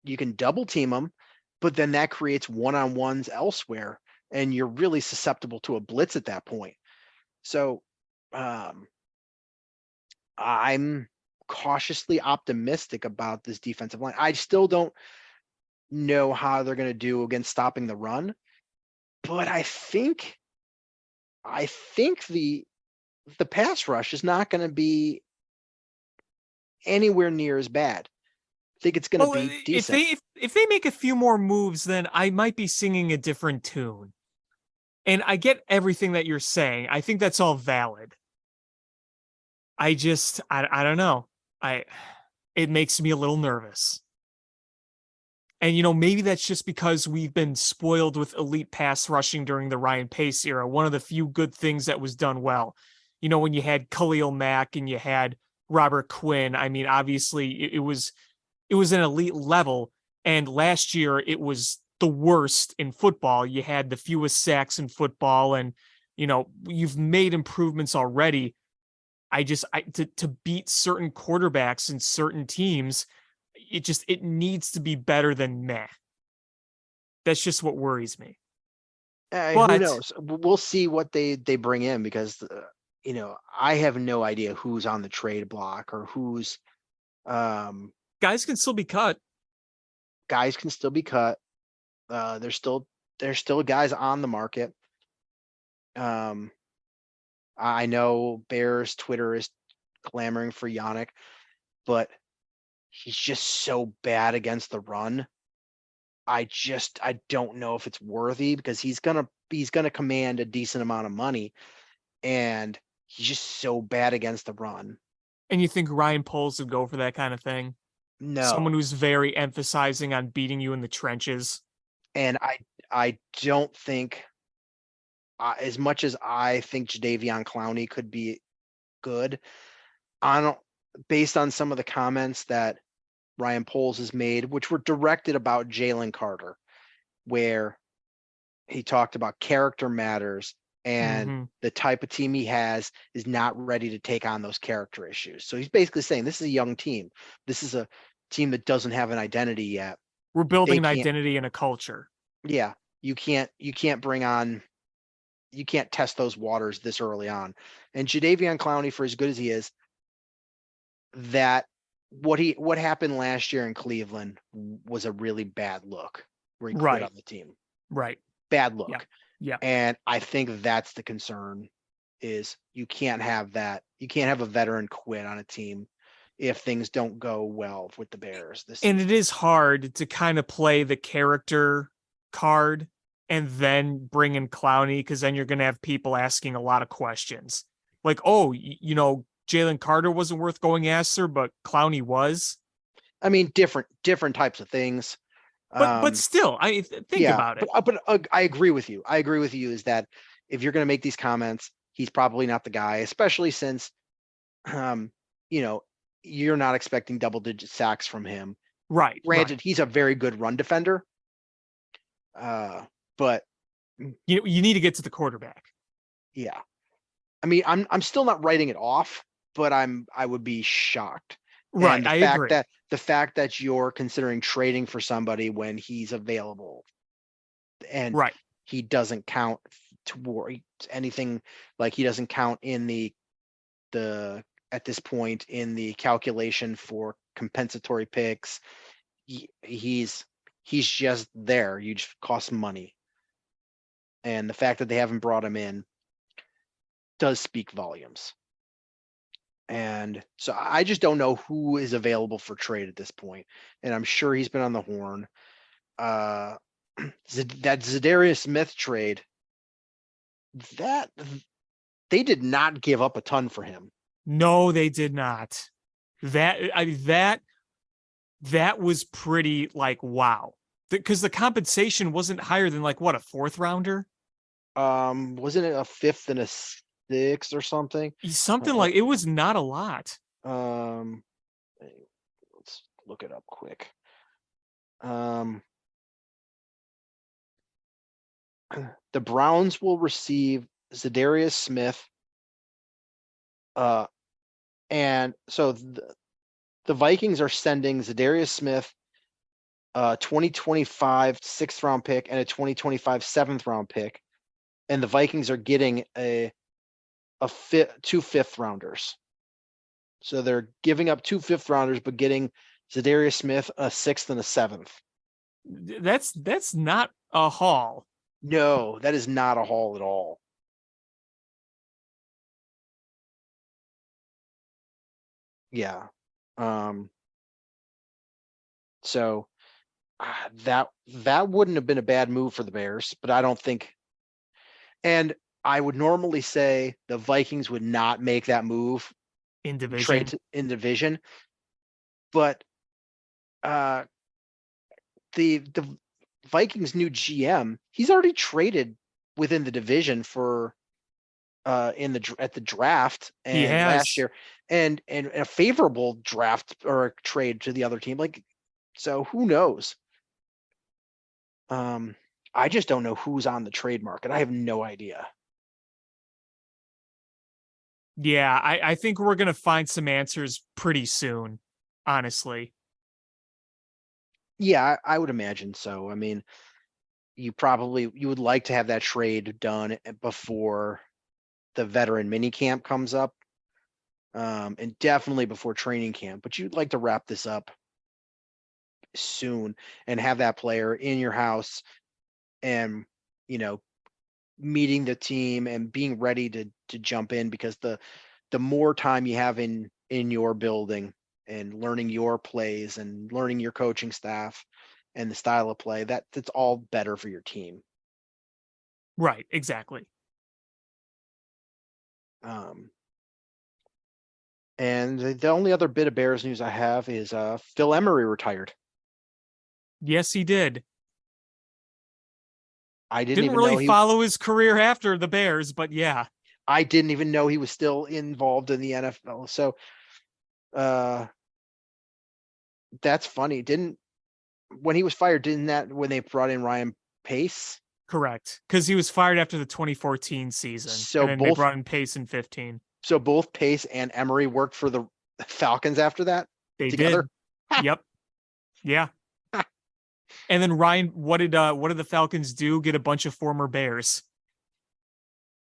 you can double team them, but then that creates one-on-ones elsewhere, and you're really susceptible to a blitz at that point. So I'm cautiously optimistic about this defensive line. I still don't know how they're going to do against stopping the run, but I think the pass rush is not going to be anywhere near as bad. I think it's going to be decent. If they make a few more moves, then I might be singing a different tune. And I get everything that you're saying. I think that's all valid. I don't know. It makes me a little nervous. And, maybe that's just because we've been spoiled with elite pass rushing during the Ryan Pace era. One of the few good things that was done well. When you had Khalil Mack and you had Robert Quinn, I mean, obviously it was an elite level. And last year it was the worst in football. You had the fewest sacks in football, and, you've made improvements already. To beat certain quarterbacks and certain teams, it needs to be better than meh. That's just what worries me. But who knows? We'll see what they bring in, because I have no idea who's on the trade block or who's guys can still be cut. There's still guys on the market. I know Bears Twitter is clamoring for Yannick, but he's just so bad against the run. I don't know if it's worthy, because he's gonna command a decent amount of money, and he's just so bad against the run. And you think Ryan Poles would go for that kind of thing? No. Someone who's very emphasizing on beating you in the trenches. And I don't think, as much as I think Jadeveon Clowney could be good, based on some of the comments that Ryan Poles has made, which were directed about Jalen Carter, where he talked about character matters, and the type of team he has is not ready to take on those character issues. So he's basically saying this is a young team. This is a team that doesn't have an identity yet. We're building They an can't- identity and a culture. Yeah, you can't test those waters this early on. And Jadeveon Clowney, for as good as he is, that what happened last year in Cleveland was a really bad look where he quit Right. on the team. Right. Bad look. Yeah. And I think that's the concern is you can't have that. You can't have a veteran quit on a team if things don't go well with the Bears this And season. it is hard to kind of play the character card and then bring in Clowney, because then you're going to have people asking a lot of questions. Like, oh, Jalen Carter wasn't worth going after, but Clowney was. I mean, different types of things. But still, think about it. But I agree with you. I agree with you is that if you're going to make these comments, he's probably not the guy, especially since, you're not expecting double-digit sacks from him. Right. Granted, he's a very good run defender. But you need to get to the quarterback. yeah, I mean, I'm still not writing it off, but I would be shocked. Right. And the I fact agree. that the fact that you're considering trading for somebody when he's available and Right. he doesn't count toward anything, like he doesn't count in the at this point in the calculation for compensatory picks. He's just there. You just cost money. And the fact that they haven't brought him in does speak volumes. And so I just don't know who is available for trade at this point. And I'm sure he's been on the horn. That Zadarius Smith trade, that they did not give up a ton for him. No, they did not. That was pretty like, wow. Because the compensation wasn't higher than like what, a fourth rounder? Wasn't it a fifth and a sixth or something? Something like it was not a lot. Let's look it up quick. The Browns will receive Zadarius Smith. And so the Vikings are sending Zadarius Smith 2025 6th round pick and a 2025 7th round pick. And the Vikings are getting two fifth rounders. So they're giving up 2 5th rounders, but getting Zadarius Smith a 6th and a 7th. That's not a haul. No, that is not a haul at all. Yeah. So that wouldn't have been a bad move for the Bears, but I don't think. And I would normally say the Vikings would not make that move In division. trade in division, but the Vikings' new GM, he's already traded within the division for at the draft and last year, and a favorable draft or a trade to the other team. Like, so who knows? I just don't know who's on the trade market. I have no idea. Yeah, I think we're gonna find some answers pretty soon, honestly. Yeah, I would imagine so. I mean, you would like to have that trade done before the veteran mini camp comes up, and definitely before training camp, but you'd like to wrap this up soon and have that player in your house and, meeting the team and being ready to jump in, because the more time you have in your building and learning your plays and learning your coaching staff and the style of play, that's all better for your team. Right, exactly. And the only other bit of Bears news I have is Phil Emery retired. Yes, he did. I didn't even really know follow his career after the Bears, but yeah. I didn't even know he was still involved in the NFL. So that's funny. When he was fired, when they brought in Ryan Pace? Correct. Because he was fired after the 2014 season. So and then they brought in Pace in 15. So both Pace and Emery worked for the Falcons after that? They together? did. Yep. Yeah. And then Ryan, what did the Falcons do? Get a bunch of former Bears.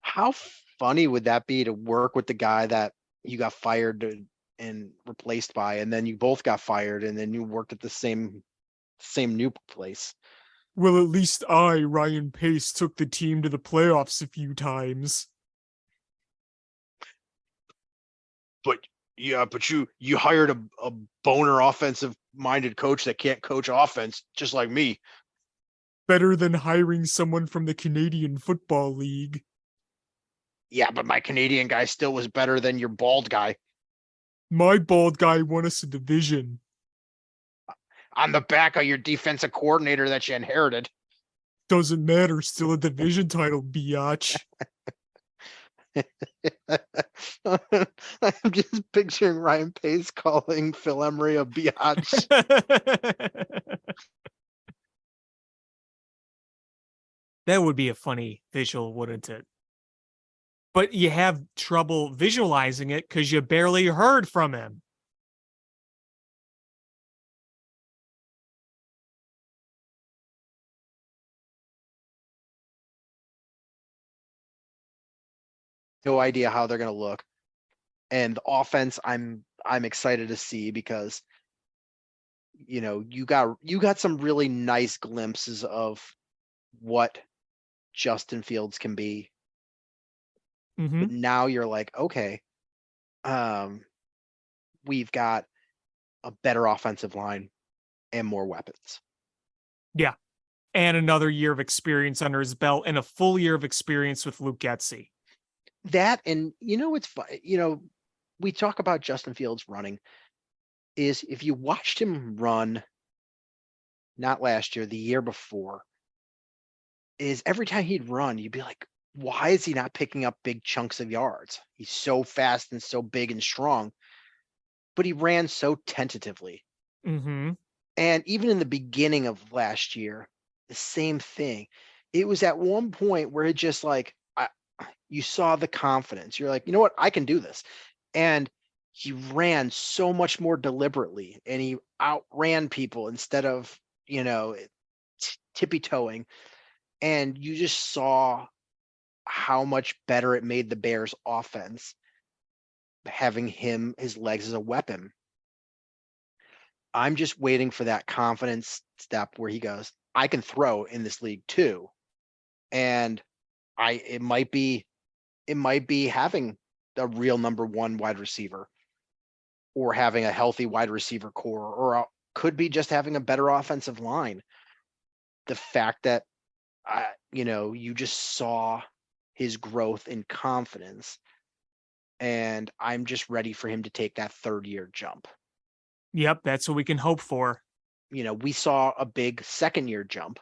How funny would that be to work with the guy that you got fired and replaced by, and then you both got fired, and then you worked at the same new place? Well, at least I, Ryan Pace, took the team to the playoffs a few times. But you hired a boner offensive minded coach that can't coach offense, just like me. Better than hiring someone from the Canadian Football League. Yeah, but my Canadian guy still was better than your bald guy. My bald guy won us a division. On the back of your defensive coordinator that you inherited. Doesn't matter, still a division title, biatch. I'm just picturing Ryan Pace calling Phil Emery a biatch. That would be a funny visual, wouldn't it? But you have trouble visualizing it because you barely heard from him. No idea how they're going to look. And the offense, I'm excited to see, because you got some really nice glimpses of what Justin Fields can be. Mm-hmm. But now you're like, okay, we've got a better offensive line and more weapons. Yeah. And another year of experience under his belt, and a full year of experience with Luke Getsy. That, and it's fun. We talk about Justin Fields running. Is if you watched him run, not last year, the year before, is every time he'd run, you'd be like, why is he not picking up big chunks of yards? He's so fast and so big and strong, but he ran so tentatively. Mm-hmm. And even in the beginning of last year, the same thing. It was at one point where it just like, you saw the confidence. You're like, you know what? I can do this. And he ran so much more deliberately, and he outran people instead of, tippy-toeing. And you just saw how much better it made the Bears offense having his legs as a weapon. I'm just waiting for that confidence step where he goes, I can throw in this league too. And it might be having a real number one wide receiver, or having a healthy wide receiver core, or could be just having a better offensive line. The fact that, you just saw his growth in confidence, and I'm just ready for him to take that third year jump. Yep, that's what we can hope for. We saw a big second year jump,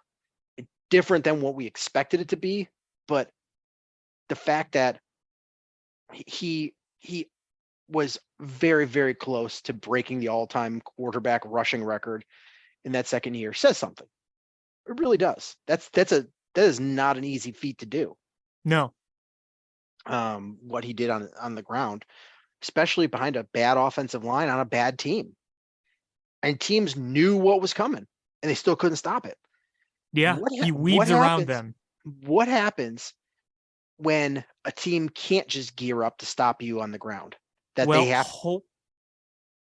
different than what we expected it to be, but the fact that he was very, very close to breaking the all-time quarterback rushing record in that second year says something. It really does. That is not an easy feat to do. No. What he did on the ground, especially behind a bad offensive line on a bad team. And teams knew what was coming, and they still couldn't stop it. Yeah, he weaves around them. What happens when a team can't just gear up to stop you on the ground? They have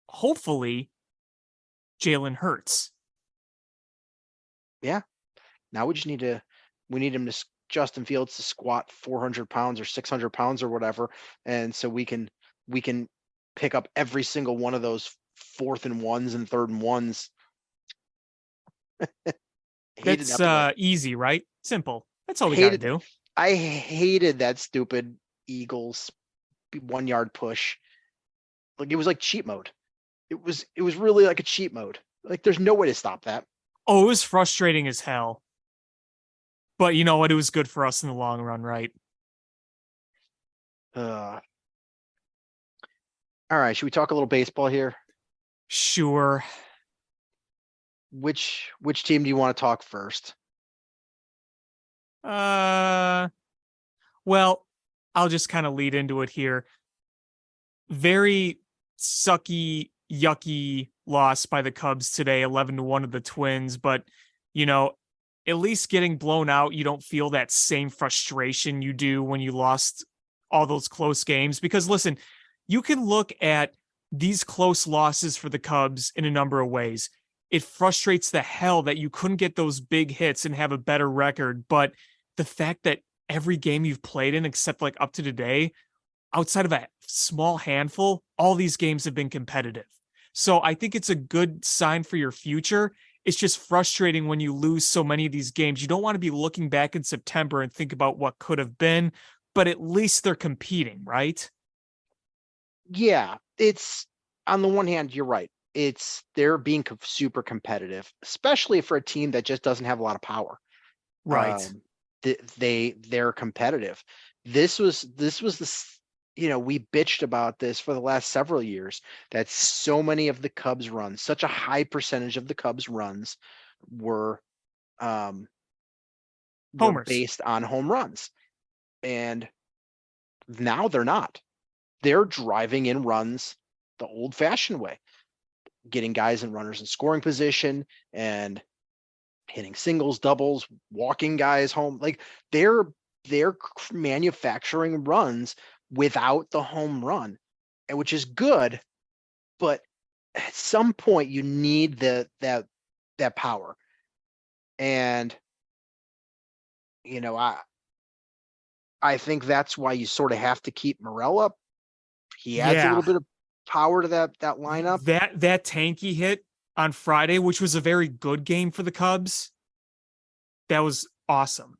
hopefully Jalen Hurts. Yeah. Now we need him to Justin Fields to squat 400 pounds or 600 pounds or whatever. And so we can pick up every single one of those 4th and 1s and 3rd and 1s. That's easy, right? Simple. That's all we gotta do. I hated that stupid Eagles 1 yard push. Like, it was like cheat mode. It was really like a cheat mode. Like, there's no way to stop that. Oh, it was frustrating as hell. But you know what? It was good for us in the long run, right? All right. Should we talk a little baseball here? Sure. Which team do you want to talk first? Well, I'll just kind of lead into it here. Very sucky, yucky loss by the Cubs today, 11-1 of the Twins, but you know, at least getting blown out, you don't feel that same frustration you do when you lost all those close games. Because listen, you can look at these close losses for the Cubs in a number of ways. It frustrates the hell that you couldn't get those big hits and have a better record. But the fact that every game you've played in, except like up to today, outside of a small handful, all these games have been competitive. So I think it's a good sign for your future. It's just frustrating when you lose so many of these games. You don't want to be looking back in September and think about what could have been, but at least they're competing, right? Yeah, it's on the one hand, you're right. They're being super competitive, especially for a team that just doesn't have a lot of power. Right. They're competitive. This was we bitched about this for the last several years, that so many of the Cubs runs, such a high percentage of the Cubs runs were Homers. based on home runs. And now they're not. They're driving in runs the old fashioned way, getting guys and runners in scoring position and hitting singles, doubles, walking guys home. Like they're manufacturing runs without the home run, and which is good, but at some point you need that power. And I think that's why you sort of have to keep Morel up. He adds a little bit of power to that lineup. That tanky hit on Friday, which was a very good game for the Cubs, that was awesome.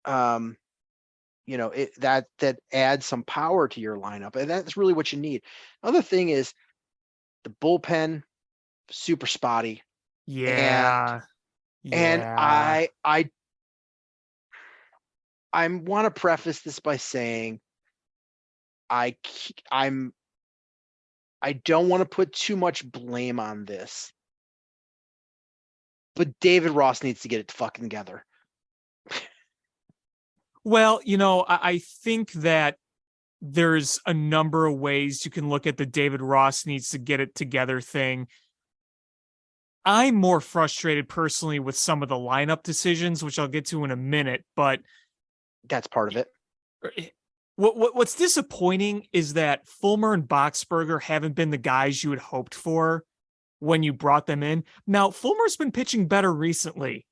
That adds some power to your lineup, and that's really what you need. Other thing is the bullpen, super spotty. Yeah. And I want to preface this by saying I don't want to put too much blame on this, but David Ross needs to get it fucking together. Well, I think that there's a number of ways you can look at the David Ross needs to get it together thing. I'm more frustrated personally with some of the lineup decisions, which I'll get to in a minute, but that's part of it. What's disappointing is that Fulmer and Boxberger haven't been the guys you had hoped for when you brought them in. Now, Fulmer's been pitching better recently.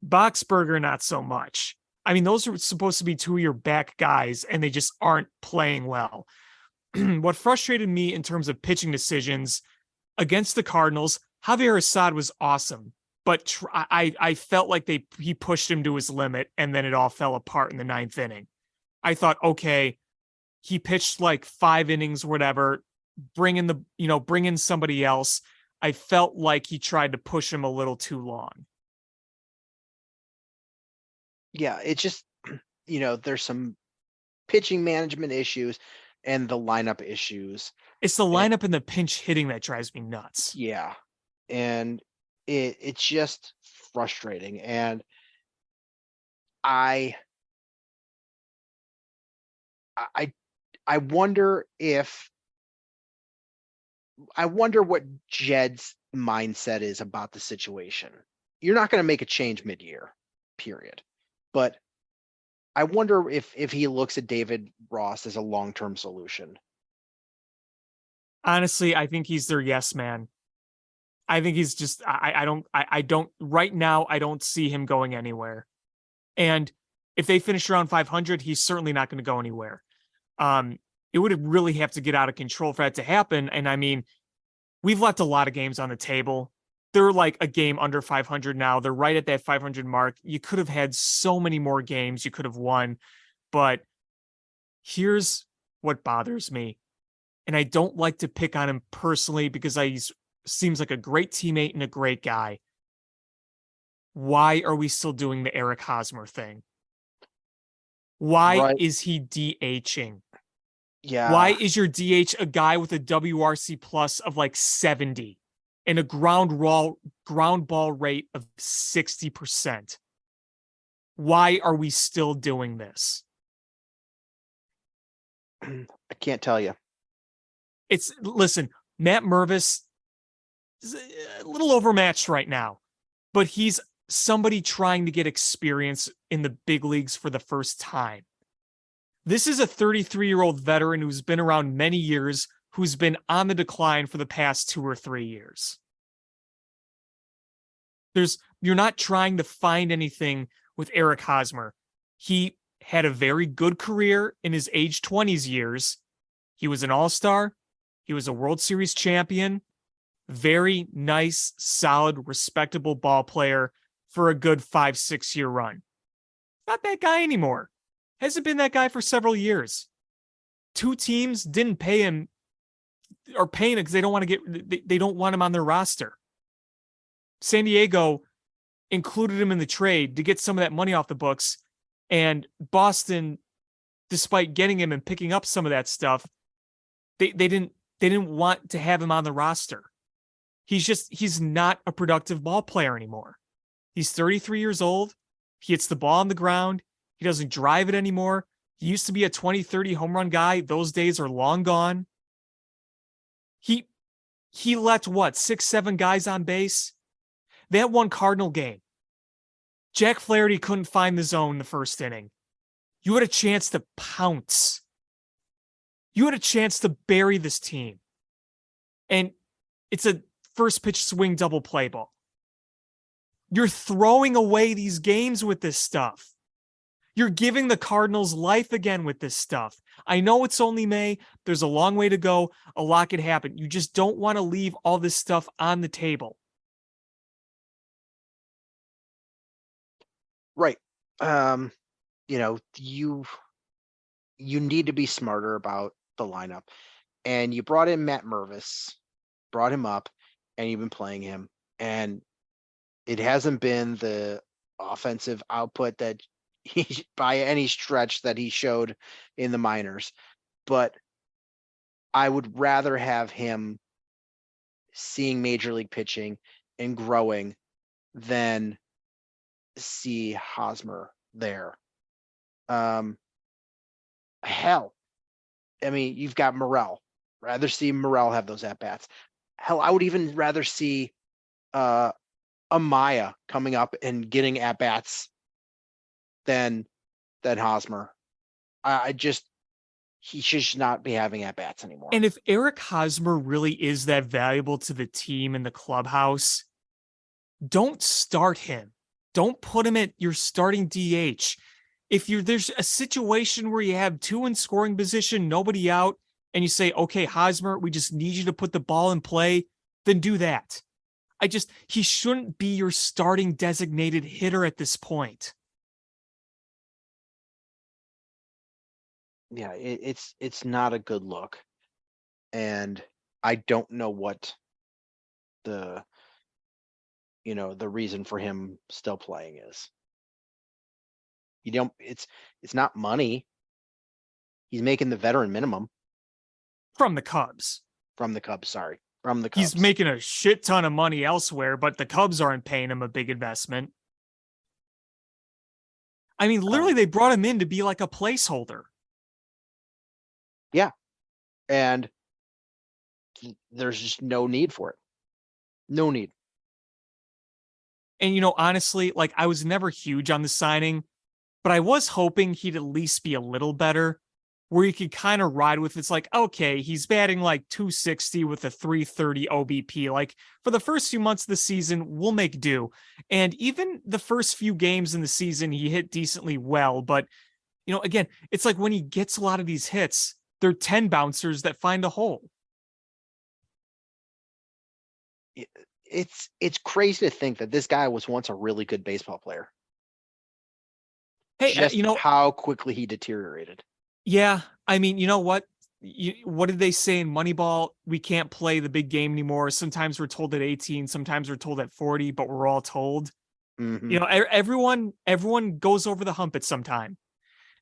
Boxberger, not so much. I mean, those are supposed to be two of your back guys, and they just aren't playing well. What frustrated me in terms of pitching decisions against the Cardinals, Javier Assad was awesome, but I felt like he pushed him to his limit, and then it all fell apart in the ninth inning. I thought, okay, he pitched like 5 innings, whatever, bring in somebody else. I felt like he tried to push him a little too long. Yeah, it's just, there's some pitching management issues and the lineup issues. It's the lineup and the pinch hitting that drives me nuts. Yeah. And it's just frustrating. And I wonder what Jed's mindset is about the situation. You're not going to make a change mid-year, period. But I wonder if he looks at David Ross as a long-term solution. Honestly, I think he's their yes man. I think he's just, I don't right now, I don't see him going anywhere. And if they finish around 500, he's certainly not going to go anywhere. It would really have to get out of control for that to happen. And I mean, we've left a lot of games on the table. They're like a game under 500 now. They're right at that 500 mark. You could have had so many more games you could have won. But here's what bothers me. And I don't like to pick on him personally because he seems like a great teammate and a great guy. Why are we still doing the Eric Hosmer thing? Why is he DHing? Yeah. Why is your DH a guy with a WRC plus of like 70 and a ground ball rate of 60%? Why are we still doing this? I can't tell you. Listen, Matt Mervis is a little overmatched right now. but he's somebody trying to get experience in the big leagues for the first time. This is a 33-year-old veteran who's been around many years, who's been on the decline for the past 2 or 3 years. You're not trying to find anything with Eric Hosmer. He had a very good career in his age 20s years. He was an all-star. He was a World Series champion. Very nice, solid, respectable ball player for a good 5-6 year run. Not that guy anymore. Hasn't been that guy for several years. 2 teams didn't pay him, or paying him because they don't want him on their roster. San Diego included him in the trade to get some of that money off the books, and Boston, despite getting him and picking up some of that stuff, they didn't want to have him on the roster. He's not a productive ball player anymore. He's 33 years old. He hits the ball on the ground. He doesn't drive it anymore. He used to be a 20-30 home run guy. Those days are long gone. He left 6-7 guys on base. That one Cardinal game, Jack Flaherty couldn't find the zone in the first inning. You had a chance to pounce. You had a chance to bury this team. And it's a first pitch swing double play ball. You're throwing away these games with this stuff. You're giving the Cardinals life again with this stuff. I know it's only May. There's a long way to go. A lot could happen. You just don't want to leave all this stuff on the table. Right. You need to be smarter about the lineup. And you brought in Matt Mervis, brought him up, and you've been playing him. And it hasn't been the offensive output that he, by any stretch, that he showed in the minors. But I would rather have him seeing major league pitching and growing than see Hosmer there. Hell, I mean, you've got Morel. Rather see Morel have those at-bats. Hell, I would even rather see Amaya coming up and getting at-bats than Hosmer. He should not be having at-bats anymore. And if Eric Hosmer really is that valuable to the team and the clubhouse, don't start him. Don't put him at your starting DH. If there's a situation where you have 2 in scoring position, nobody out, and you say, okay, Hosmer, we just need you to put the ball in play, then do that. He shouldn't be your starting designated hitter at this point. Yeah, it's not a good look. And I don't know what the reason for him still playing is. It's not money. He's making the veteran minimum. From the Cubs. From the Cubs. He's making a shit ton of money elsewhere, but the Cubs aren't paying him a big investment. I mean, literally, they brought him in to be like a placeholder. Yeah. And there's just no need for it. No need. And, honestly, I was never huge on the signing, but I was hoping he'd at least be a little better, where you could kind of ride with. It's like, okay, he's batting 260 with a 330 OBP. For the first few months of the season, we'll make do. And even the first few games in the season, he hit decently well. But, again, it's like when he gets a lot of these hits, they're 10 bouncers that find a hole. It's crazy to think that this guy was once a really good baseball player. Hey, just how quickly he deteriorated. Yeah, I mean, you know what? What did they say in Moneyball? We can't play the big game anymore. Sometimes we're told at 18, sometimes we're told at 40, but we're all told. Mm-hmm. Everyone goes over the hump at some time.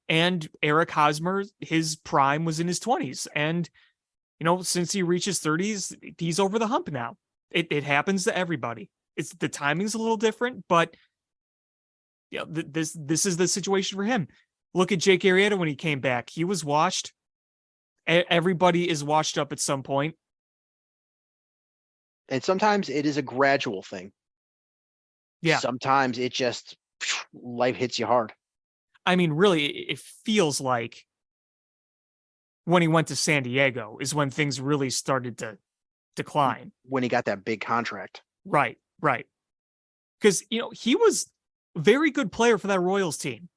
And Eric Hosmer, his prime was in his 20s. And, since he reaches 30s, he's over the hump now. It happens to everybody. The timing's a little different, but this is the situation for him. Look at Jake Arrieta when he came back. He was washed. Everybody is washed up at some point. And sometimes it is a gradual thing. Yeah. sometimes it just life hits you hard. I mean, really, it feels like when he went to San Diego is when things really started to decline. When he got that big contract. Right, right. Because, he was a very good player for that Royals team.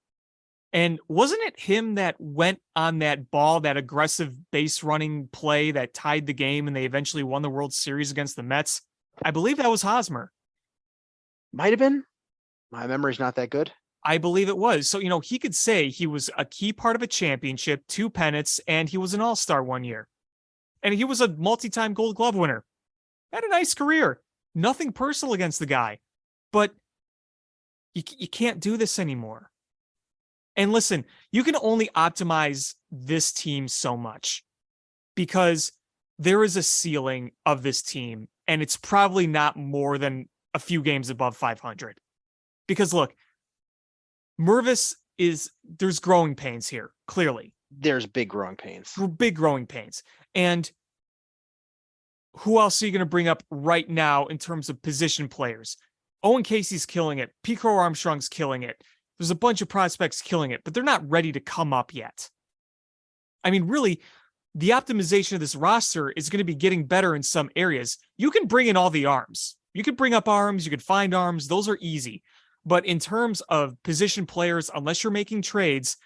And wasn't it him that went on that ball, that aggressive base running play that tied the game and they eventually won the World Series against the Mets? I believe that was Hosmer. Might have been. My memory's not that good. I believe it was. So, he could say he was a key part of a championship, 2 pennants, and he was an all-star one year. And he was a multi-time Gold Glove winner. Had a nice career. Nothing personal against the guy. But you can't do this anymore. And listen, you can only optimize this team so much because there is a ceiling of this team, and it's probably not more than a few games above 500. Because look, there's growing pains here, clearly. There's big growing pains. Big growing pains. And who else are you going to bring up right now in terms of position players? Owen Casey's killing it. Pete Crow Armstrong's killing it. There's a bunch of prospects killing it, but they're not ready to come up yet. I mean, really, the optimization of this roster is going to be getting better in some areas. You can bring in all the arms. You could bring up arms. You could find arms. Those are easy. But in terms of position players, unless you're making trades,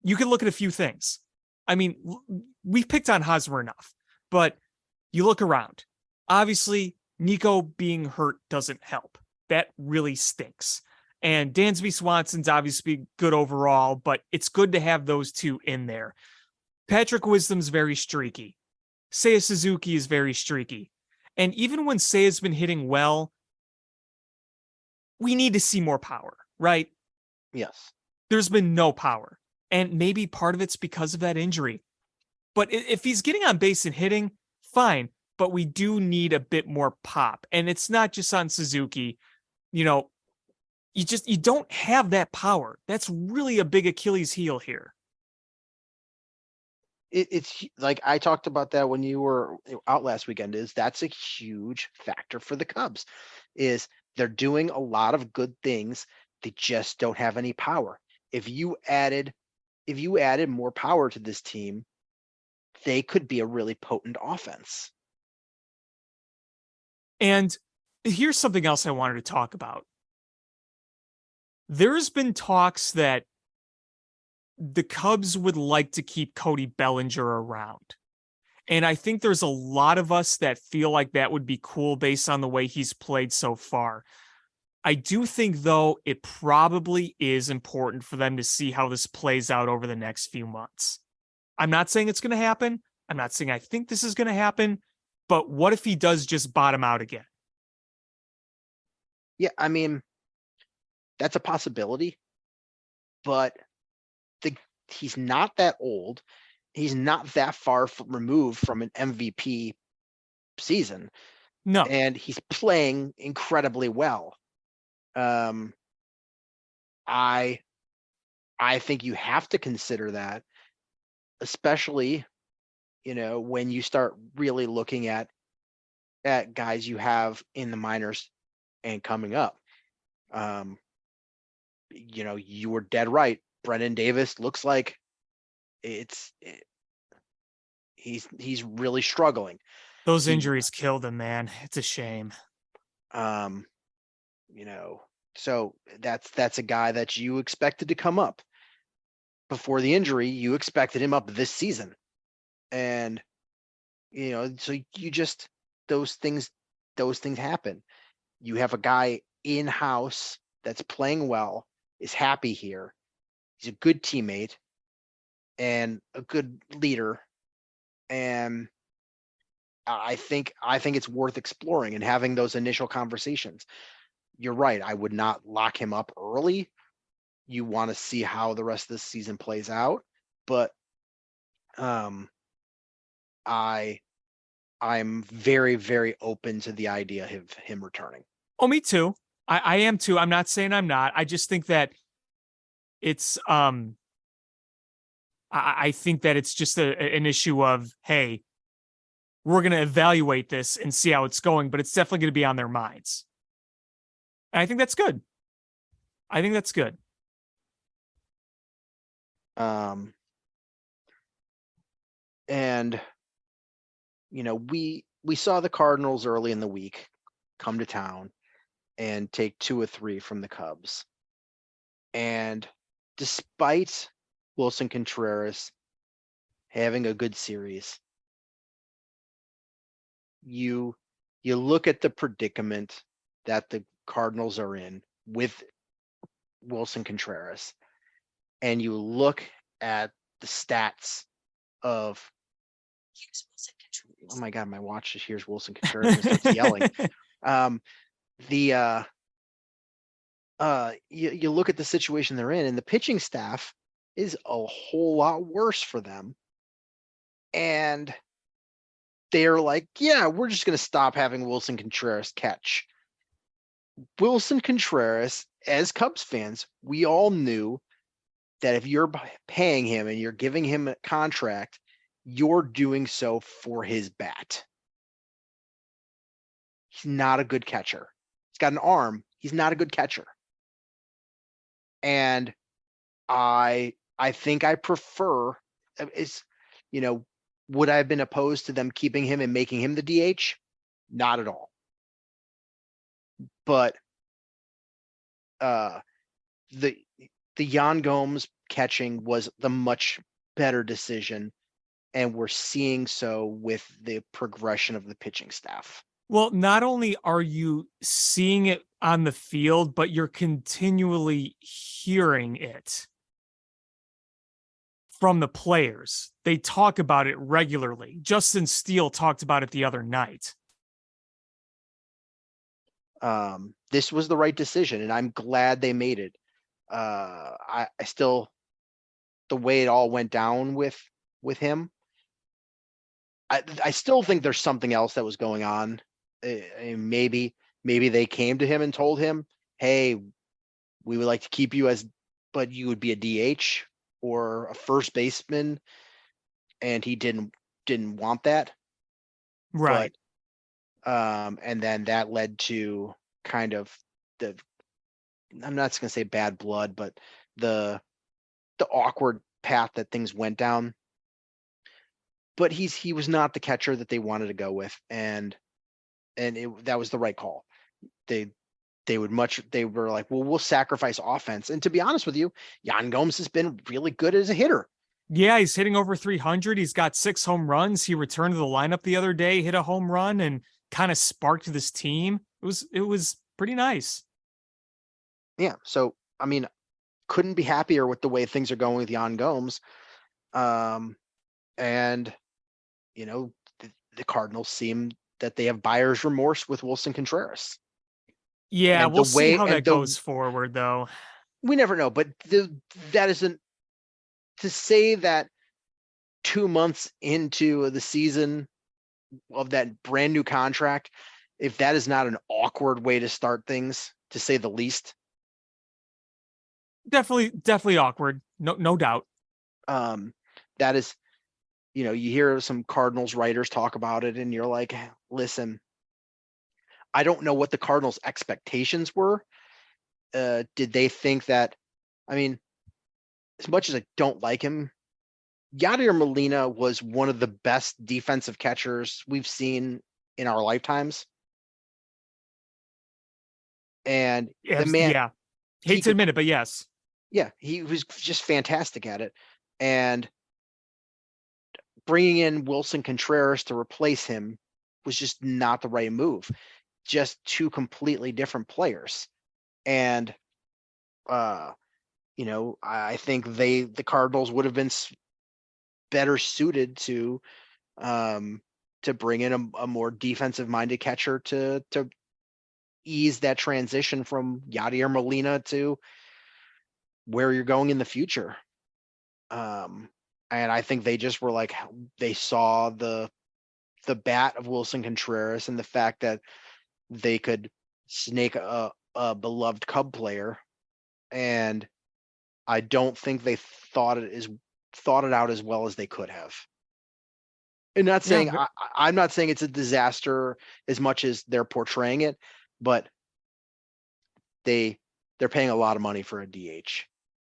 you can look at a few things. I mean, we've picked on Hosmer enough, but you look around. Obviously, Nico being hurt doesn't help. That really stinks. And Dansby Swanson's obviously good overall, but it's good to have those two in there. Patrick Wisdom's very streaky. Seiya Suzuki is very streaky. And even when Seiya's been hitting well, we need to see more power, right? Yes. There's been no power. And maybe part of it's because of that injury. But if he's getting on base and hitting, fine. But we do need a bit more pop. And it's not just on Suzuki. You don't have that power. That's really a big Achilles heel here. It's like I talked about that when you were out last weekend. That's a huge factor for the Cubs. Is they're doing a lot of good things. They just don't have any power. If you added more power to this team, they could be a really potent offense. And here's something else I wanted to talk about. There's been talks that the Cubs would like to keep Cody Bellinger around. And I think there's a lot of us that feel like that would be cool based on the way he's played so far. I do think, though, it probably is important for them to see how this plays out over the next few months. I'm not saying it's going to happen. I'm not saying I think this is going to happen. But what if he does just bottom out again? Yeah, I mean, that's a possibility. But he's not that old. He's not that far removed from an MVP season. No. And he's playing incredibly well. I think you have to consider that, especially, when you start really looking at guys you have in the minors and coming up. You were dead right. Brendan Davis looks like he's really struggling. Those injuries killed him, man. It's a shame. So that's a guy that you expected to come up before the injury. You expected him up this season. And, so you just, those things happen. You have a guy in-house that's playing well, is happy here. He's a good teammate and a good leader. And I think it's worth exploring and having those initial conversations. You're right. I would not lock him up early. You want to see how the rest of the season plays out, but I'm very, very open to the idea of him returning. Oh, me too. I am too. I'm not saying I'm not. I just think that it's I think that it's just an issue of, hey, we're going to evaluate this and see how it's going, but it's definitely going to be on their minds. And I think that's good. I think that's good. And we saw the Cardinals early in the week come to town and take 2 or 3 from the Cubs. And despite Wilson Contreras having a good series, you look at the predicament that the Cardinals are in with Wilson Contreras, and you look at the stats of, oh my God, my watch just hears Wilson Contreras and starts yelling. You look at the situation they're in, and the pitching staff is a whole lot worse for them. And they're like, yeah, we're just going to stop having Wilson Contreras catch. Wilson Contreras, as Cubs fans, we all knew that if you're paying him and you're giving him a contract, you're doing so for his bat. He's not a good catcher. He's got an arm. He's not a good catcher. And I think I prefer would I have been opposed to them keeping him and making him the DH? Not at all. But the Yan Gomes catching was the much better decision, and we're seeing so with the progression of the pitching staff. Well, not only are you seeing it on the field, but you're continually hearing it from the players. They talk about it regularly. Justin Steele talked about it the other night. This was the right decision, and I'm glad they made it. I still, the way it all went down with him, I still think there's something else that was going on. Maybe they came to him and told him, hey, we would like to keep you but you would be a DH or a first baseman, and he didn't want that. Right. But, and then that led to kind of I'm not going to say bad blood, but the awkward path that things went down. But he was not the catcher that they wanted to go with, and that was the right call. They were like, well, we'll sacrifice offense. And to be honest with you, Yan Gomes has been really good as a hitter. Yeah, he's hitting over 300. He's got 6 home runs. He returned to the lineup the other day, hit a home run, and kind of sparked this team. It was pretty nice. Yeah. So, I mean, couldn't be happier with the way things are going with Yan Gomes. And, the Cardinals seem that they have buyer's remorse with Wilson Contreras. Yeah, we'll see how that goes forward, though. We never know, but that isn't to say that 2 months into the season of that brand new contract, if that is not an awkward way to start things, to say the least. Definitely awkward. No doubt. That is, you hear some Cardinals writers talk about it, and you're like, listen, I don't know what the Cardinals' expectations were. Did they think that, as much as I don't like him, Yadier Molina was one of the best defensive catchers we've seen in our lifetimes. And Yeah, the man, yeah. Hate to admit it, but yes. Yeah, he was just fantastic at it. And bringing in Wilson Contreras to replace him was just not the right move. Just 2 completely different players. And, I think the Cardinals would have been better suited to bring in a more defensive minded catcher to ease that transition from Yadier Molina to where you're going in the future. And I think they just were like, they saw the bat of Wilson Contreras and the fact that they could snake a beloved Cub player. And I don't think they thought it out as well as they could have. And not saying, I'm not saying it's a disaster as much as they're portraying it, but they're paying a lot of money for a DH.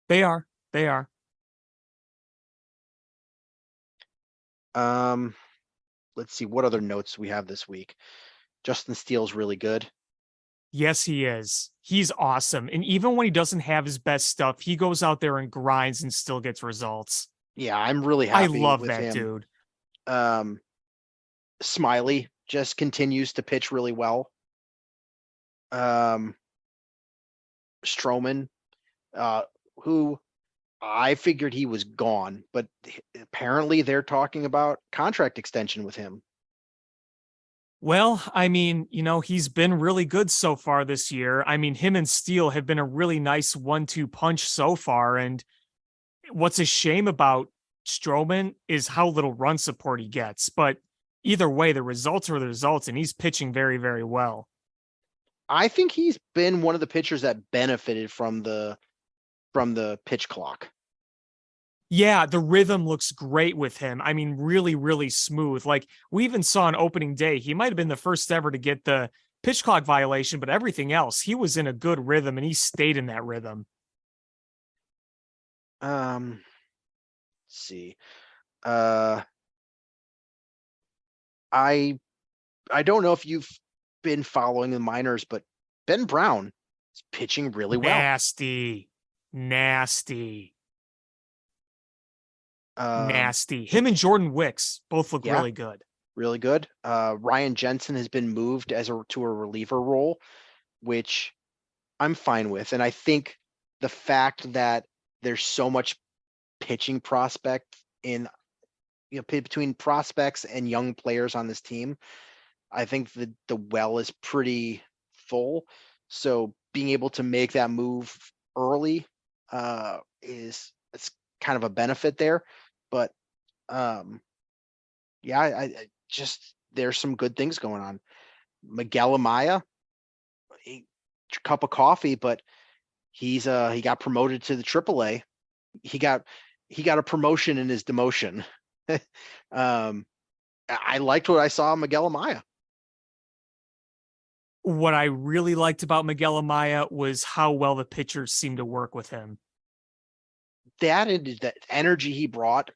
They are. They are. Let's see what other notes we have this week. Justin Steele's really good. Yes, he is. He's awesome. And even when he doesn't have his best stuff, he goes out there and grinds and still gets results. Yeah, I'm really I happy love with that him. dude. Smiley just continues to pitch really well. Stroman, who I figured he was gone, but apparently they're talking about contract extension with him. Well, I mean, he's been really good so far this year. I mean, him and Steele have been a really nice 1-2 punch so far. And what's a shame about Stroman is how little run support he gets. But either way, the results are the results, and he's pitching very, very well. I think he's been one of the pitchers that benefited from the pitch clock. Yeah, the rhythm looks great with him. I mean, really, really smooth. Like, we even saw on opening day, he might have been the first ever to get the pitch clock violation, but everything else, he was in a good rhythm, and he stayed in that rhythm. Let's see. I don't know if you've been following the minors, but Ben Brown is pitching really well. Nasty. Nasty. Nasty. Him and Jordan Wicks both look Yeah. really good. Really good. Ryan Jensen has been moved to a reliever role, which I'm fine with. And I think the fact that there's so much pitching prospect in, between prospects and young players on this team, I think the well is pretty full. So being able to make that move early it's kind of a benefit there. But yeah, I just, there's some good things going on. Miguel Amaya, a cup of coffee, but he got promoted to the AAA. He got a promotion in his demotion. I liked what I saw of Miguel Amaya. What I really liked about Miguel Amaya was how well the pitchers seemed to work with him. That energy he brought,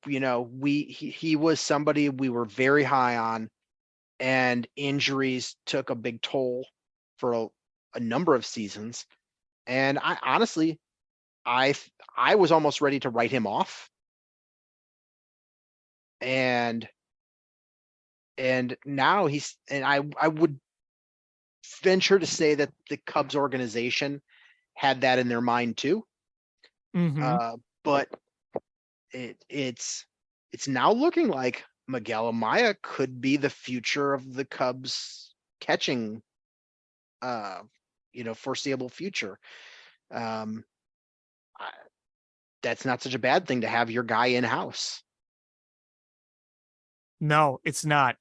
he was somebody we were very high on, and injuries took a big toll for a number of seasons. And I honestly, I was almost ready to write him off. And now I would venture to say that the Cubs organization had that in their mind too. Mm-hmm. But it's now looking like Miguel Amaya could be the future of the Cubs catching, foreseeable future. That's not such a bad thing to have your guy in-house. No, it's not.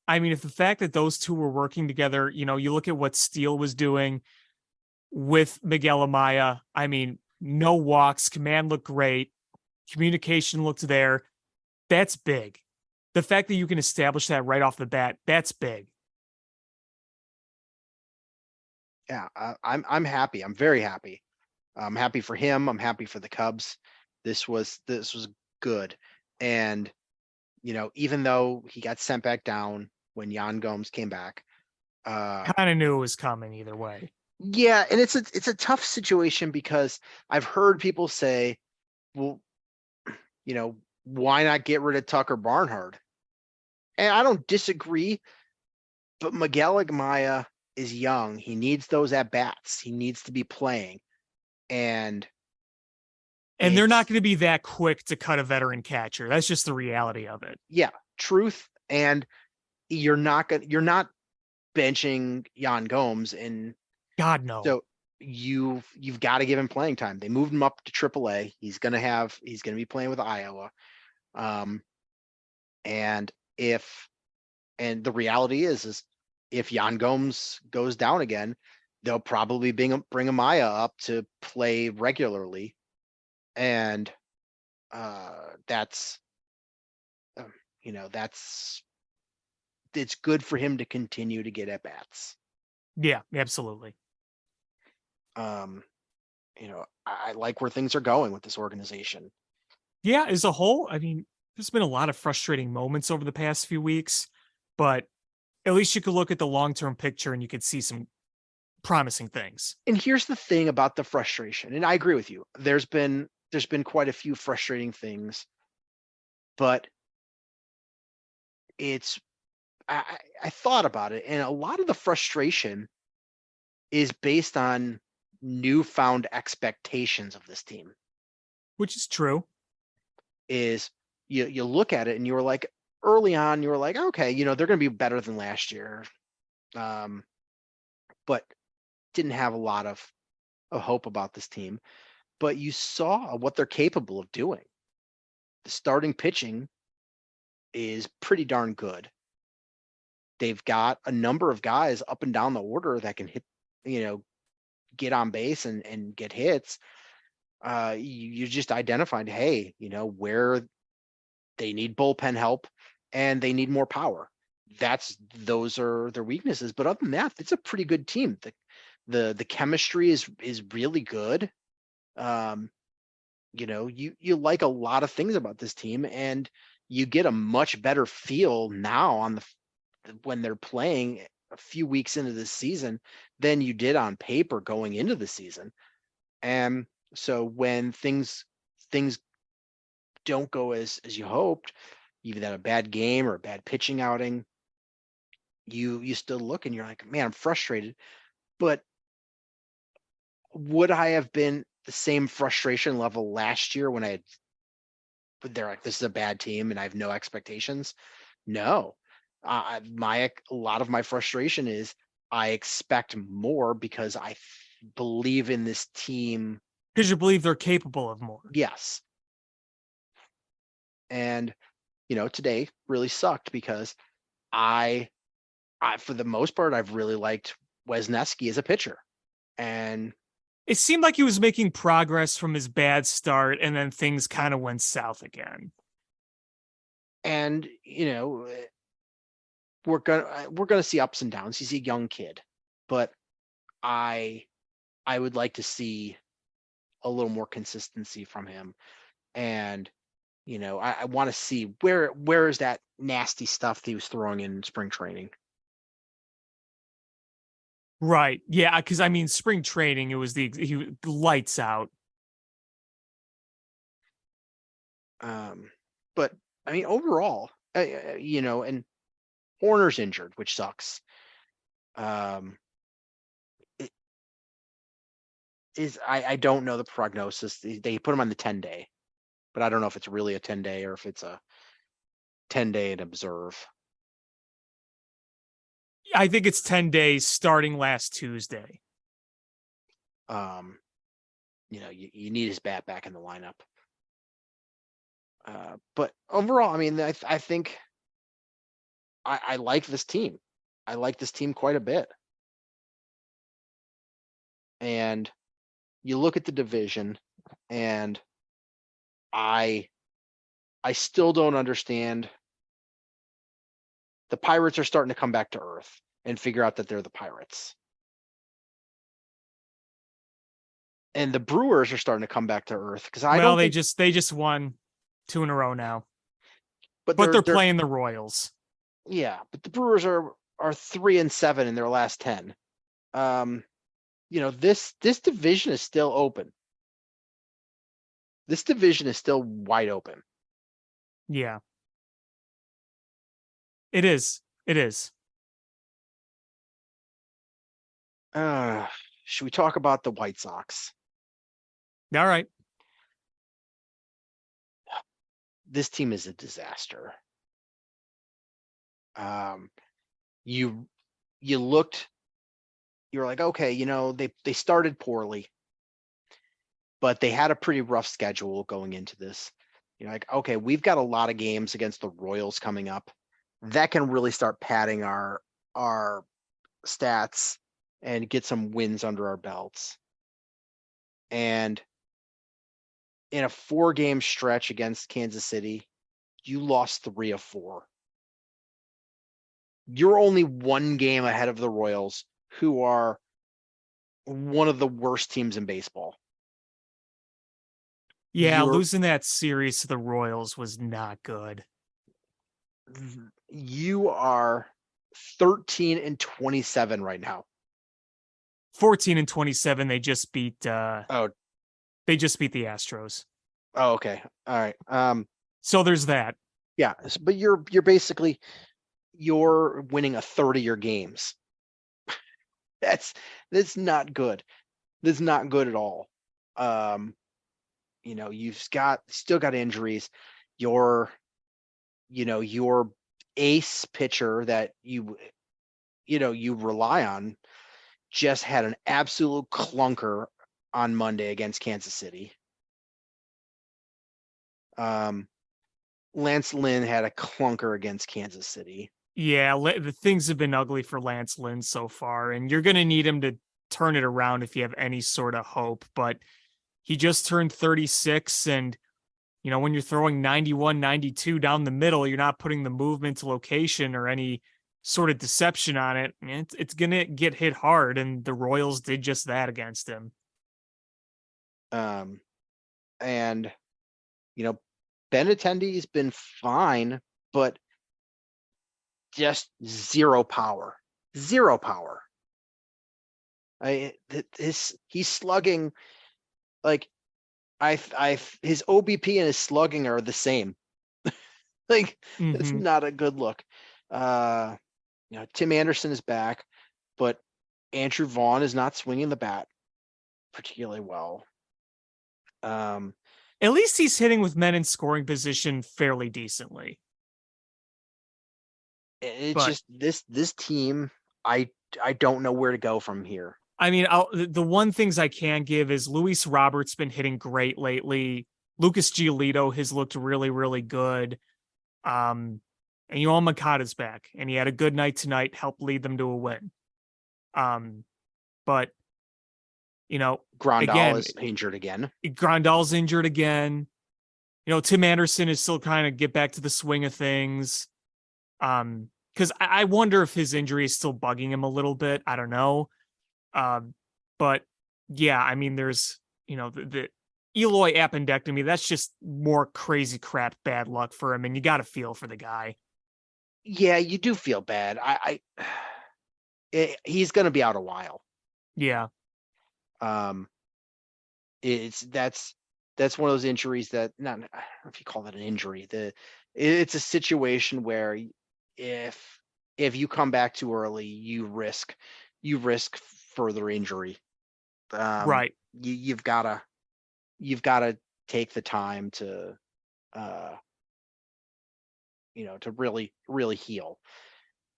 I mean, if the fact that those two were working together, you look at what Steele was doing with Miguel Amaya. I mean, no walks, command looked great, communication looked there. That's big. The fact that you can establish that right off the bat, that's big. Yeah, I'm happy. I'm very happy. I'm happy for him. I'm happy for the Cubs. This was good. And even though he got sent back down when Yan Gomes came back, Kind of knew it was coming either way. yeah, and it's a tough situation because I've heard people say, well, why not get rid of Tucker Barnhart? And I don't disagree, but Miguel Amaya is young. He needs those at bats. He needs to be playing, and they're not going to be that quick to cut a veteran catcher. That's just the reality of it. Yeah, truth. And you're not benching Yan Gomes, and God, no. so you've got to give him playing time. They moved him up to AAA. He's gonna be playing with Iowa. And the reality is if Yan Gomes goes down again, they'll probably bring Amaya up to play regularly. And it's good for him to continue to get at bats. Yeah, absolutely. I like where things are going with this organization. Yeah, as a whole, I mean, there's been a lot of frustrating moments over the past few weeks, but at least you could look at the long-term picture and you could see some promising things. And here's the thing about the frustration, and I agree with you. There's been quite a few frustrating things, but it's I thought about it, and a lot of the frustration is based on newfound expectations of this team. Which is true. Is you look at it and you were like, early on, you were like, okay, they're going to be better than last year, but didn't have a lot of hope about this team. But you saw what they're capable of doing. The starting pitching is pretty darn good. They've got a number of guys up and down the order that can hit, get on base and get hits. You just identified, hey, where they need bullpen help and they need more power. Those are their weaknesses. But other than that, it's a pretty good team. The chemistry is really good. You like a lot of things about this team, and you get a much better feel now when they're playing a few weeks into the season than you did on paper going into the season. And so when things don't go as you hoped, even at a bad game or a bad pitching outing, you still look and you're like, man, I'm frustrated. But would I have been the same frustration level last year when they're like, this is a bad team and I have no expectations? No. A lot of my frustration is I expect more because I believe in this team. Because you believe they're capable of more. Yes. And, today really sucked because I for the most part, I've really liked Wesneski as a pitcher. And it seemed like he was making progress from his bad start, and then things kind of went south again. And, we're gonna see ups and downs. He's a young kid, but I would like to see a little more consistency from him. And I want to see where is that nasty stuff that he was throwing in spring training. Right. Yeah, because I mean, spring training, it was he lights out. But I mean, overall, and Horner's injured, which sucks. I don't know the prognosis. They put him on the 10-day, but I don't know if it's really a 10-day or if it's a 10-day and observe. I think it's 10 days starting last Tuesday. You need his bat back in the lineup. But overall, I mean, I think I like this team. I like this team quite a bit. And you look at the division, and I still don't understand. The Pirates are starting to come back to earth and figure out that they're the Pirates. And the Brewers are starting to come back to earth because they just won 2 in a row now. But they're playing the Royals. Yeah, but the Brewers are 3-7 in their last 10. This division is still open. This division is still wide open. Yeah. It is. It is. Should we talk about the White Sox? All right. This team is a disaster. You looked, you're like, okay, they started poorly, but they had a pretty rough schedule going into this. You're like, okay, we've got a lot of games against the Royals coming up. That can really start padding our stats and get some wins under our belts. And in a 4-game stretch against Kansas City, you lost 3 of 4. You're only 1 game ahead of the Royals who are one of the worst teams in baseball. Yeah, You're losing that series to the Royals was not good. you are 13-27 right now. 14-27, they just beat Oh, they just beat the Astros. oh, okay. All right. So there's that. Yeah, but you're basically you're winning a third of your games. That's not good. That's not good at all. You've still got injuries. Your ace pitcher that you rely on just had an absolute clunker on Monday against Kansas City. Lance Lynn had a clunker against Kansas City. Yeah, the things have been ugly for Lance Lynn so far, and you're going to need him to turn it around if you have any sort of hope. But he just turned 36, and when you're throwing 91, 92 down the middle, you're not putting the movement to location or any sort of deception on it. It's going to get hit hard, and the Royals did just that against him. And Benintendi's been fine, but just zero power. Zero power. He's slugging like his OBP and his slugging are the same. Like it's not a good look. Tim Anderson is back, but Andrew Vaughn is not swinging the bat particularly well. At least he's hitting with men in scoring position fairly decently. It's just this team. I don't know where to go from here. I mean, the one things I can give is Luis Roberts been hitting great lately. Lucas Giolito has looked really, really good. And Yoel Moncada's back, and he had a good night tonight, helped lead them to a win. But Grandal is injured again. Grandal's injured again. Tim Anderson is still trying to get back to the swing of things. Because I wonder if his injury is still bugging him a little bit. I don't know. But yeah, I mean, there's, the Eloy appendectomy. That's just more crazy crap, bad luck for him. And you got to feel for the guy. Yeah, you do feel bad. He's going to be out a while. Yeah. That's one of those injuries that I don't know if you call that an injury. It's a situation where if you come back too early, you risk further injury. Right. You've got to take the time to to really, really heal.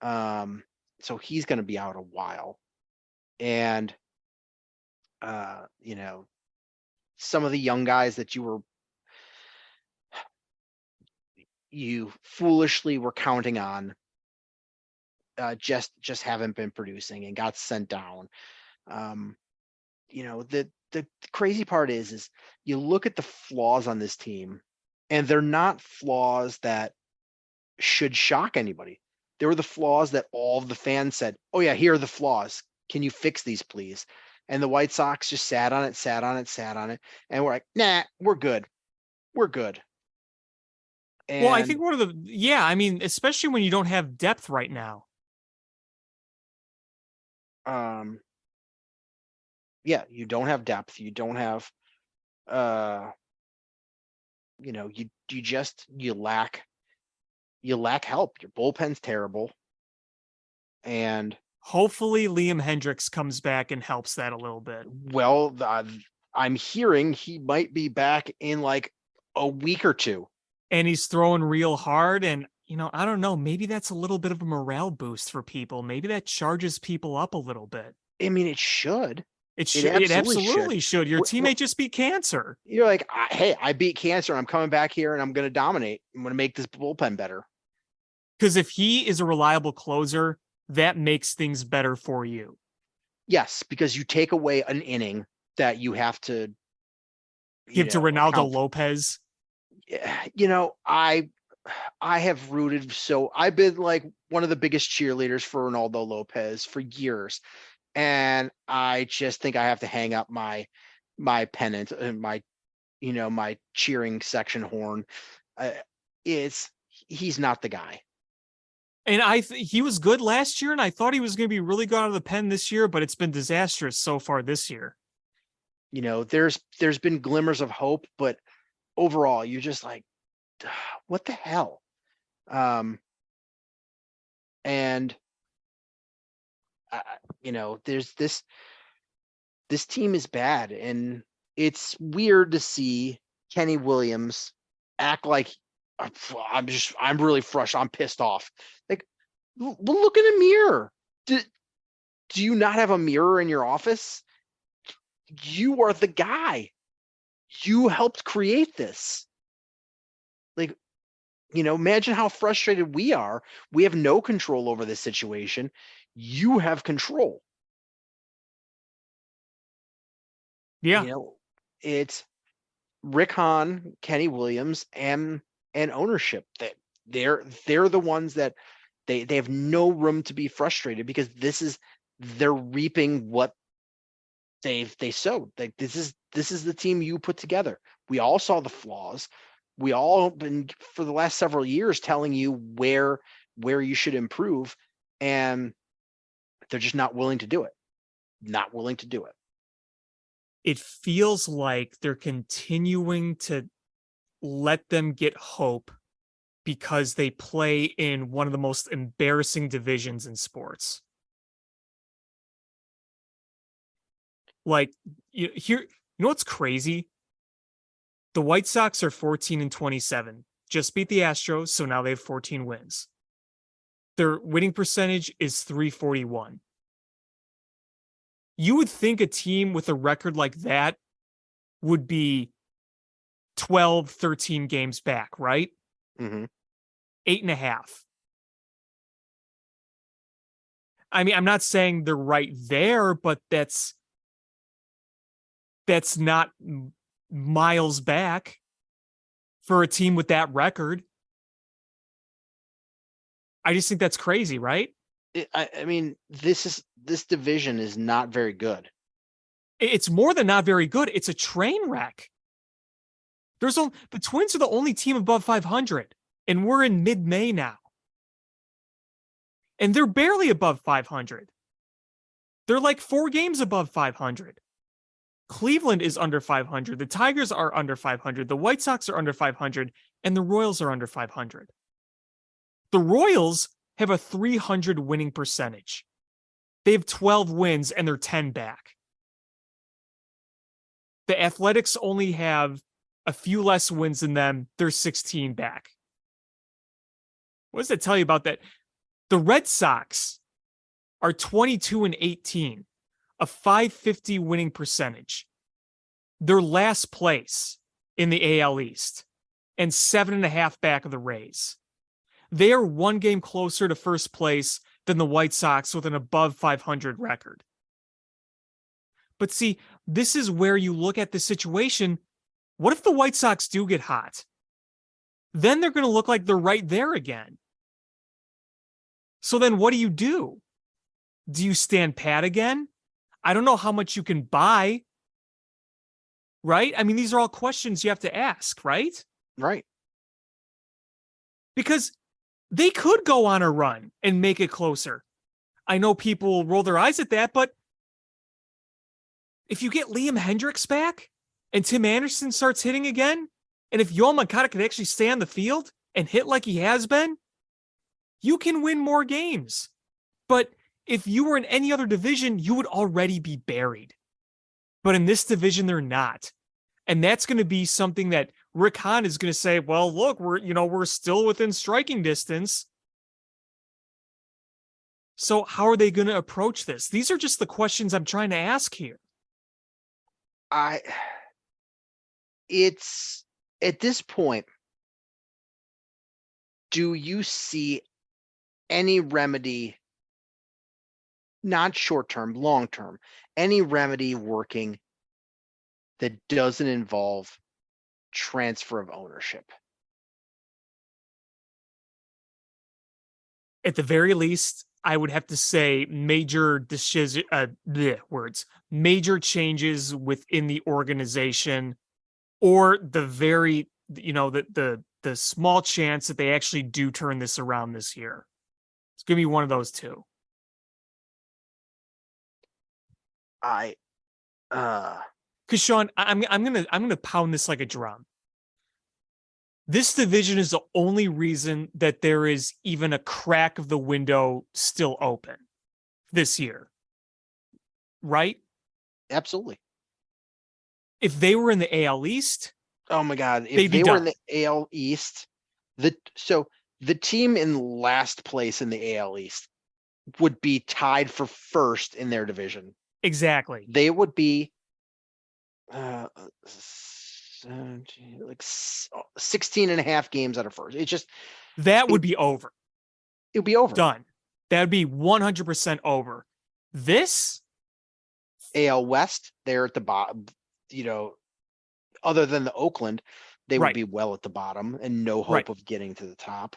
So he's going to be out a while. And some of the young guys that you foolishly were counting on just haven't been producing and got sent down. The crazy part is you look at the flaws on this team, and they're not flaws that should shock anybody. They were the flaws that all of the fans said, "Oh yeah, here are the flaws. Can you fix these, please?" And the White Sox just sat on it. And we're like, nah, we're good. And, well, I think especially when you don't have depth right now. Yeah, you don't have depth. You don't have, you lack help. Your bullpen's terrible. And hopefully Liam Hendricks comes back and helps that a little bit. Well, I'm hearing he might be back in like a week or two. And he's throwing real hard. And, I don't know, maybe that's a little bit of a morale boost for people. Maybe that charges people up a little bit. I mean, it should. It absolutely should. Your teammate just beat cancer. You're like, hey, I beat cancer and I'm coming back here and I'm going to dominate. I'm going to make this bullpen better. Because if he is a reliable closer, that makes things better for you. Yes, because you take away an inning that you have to give to Ronaldo Lopez. I have rooted. So I've been like one of the biggest cheerleaders for Ronaldo Lopez for years. And I just think I have to hang up my pennant and my cheering section horn. He's not the guy. And he was good last year, and I thought he was going to be really good out of the pen this year, but it's been disastrous so far this year. There's been glimmers of hope, but overall, you're just like, what the hell? And there's this team is bad, and it's weird to see Kenny Williams act like I'm really frustrated. I'm pissed off. Like, well, look in a mirror. Do you not have a mirror in your office? You are the guy. You helped create this. Like, imagine how frustrated we are. We have no control over this situation. You have control. Yeah. It's Rick Hahn, Kenny Williams, and ownership. That they're the ones that they have no room to be frustrated, because they're reaping what they sowed. Like, this is the team you put together. We all saw the flaws. We all been for the last several years telling you where you should improve, and they're just not willing to do it. Not willing to do it. It feels like they're continuing to let them get hope because they play in one of the most embarrassing divisions in sports. Like, you know what's crazy? The White Sox are 14-27, just beat the Astros, so now they have 14 wins. Their winning percentage is .341. You would think a team with a record like that would be 12, 13 games back, right? Mm-hmm. 8.5. I mean, I'm not saying they're right there, but that's not miles back for a team with that record. I just think that's crazy, right? I mean, this division is not very good. It's more than not very good. It's a train wreck. The Twins are the only team above 500, and we're in mid-May now. And they're barely above 500. They're like 4 games above 500. Cleveland is under 500. The Tigers are under 500. The White Sox are under 500. And the Royals are under 500. The Royals have a .300 winning percentage. They have 12 wins and they're 10 back. The Athletics only have a few less wins than them. They're 16 back. What does that tell you about that? The Red Sox are 22-18, a .550 winning percentage. They're last place in the AL East and 7.5 back of the Rays. They are 1 game closer to first place than the White Sox with an above 500 record. But see, this is where you look at the situation. What if the White Sox do get hot? Then they're going to look like they're right there again. So then what do? Do you stand pat again? I don't know how much you can buy. Right? I mean, these are all questions you have to ask, right? Right. Because they could go on a run and make it closer. I know people will roll their eyes at that, but if you get Liam Hendricks back and Tim Anderson starts hitting again, and if Yoel Moncada can actually stay on the field and hit like he has been, you can win more games. But if you were in any other division, you would already be buried. But in this division, they're not. And that's going to be something that Rick Hahn is going to say, well, look, we're still within striking distance. So how are they going to approach this? These are just the questions I'm trying to ask here. It's at this point, do you see any remedy, not short-term, long-term, any remedy working that doesn't involve transfer of ownership? At the very least, I would have to say major major changes within the organization, or the very, the small chance that they actually do turn this around this year. It's going to be one of those two. Because Sean, I'm gonna pound this like a drum. This division is the only reason that there is even a crack of the window still open this year. Right? absolutely. If they were in the AL East, Oh my God. If they'd be they were in done. the AL East, the team in last place in the AL East would be tied for first in their division. Exactly. They would be 16 and a half games out of first. That would be over. It would be over. Done. That would be 100% over. This AL West, they're at the bottom, other than the Oakland, they would Right. be well at the bottom and no hope Right. of getting to the top.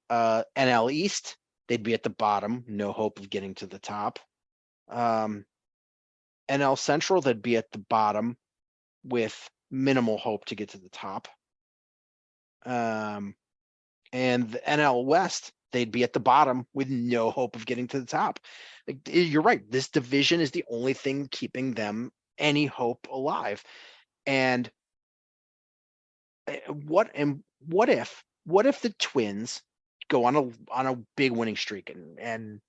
NL East, they'd be at the bottom, no hope of getting to the top. NL Central, they'd be at the bottom with minimal hope to get to the top. And the NL West, they'd be at the bottom with no hope of getting to the top. Like, you're right. This division is the only thing keeping them any hope alive. And what if the Twins go on a big winning streak and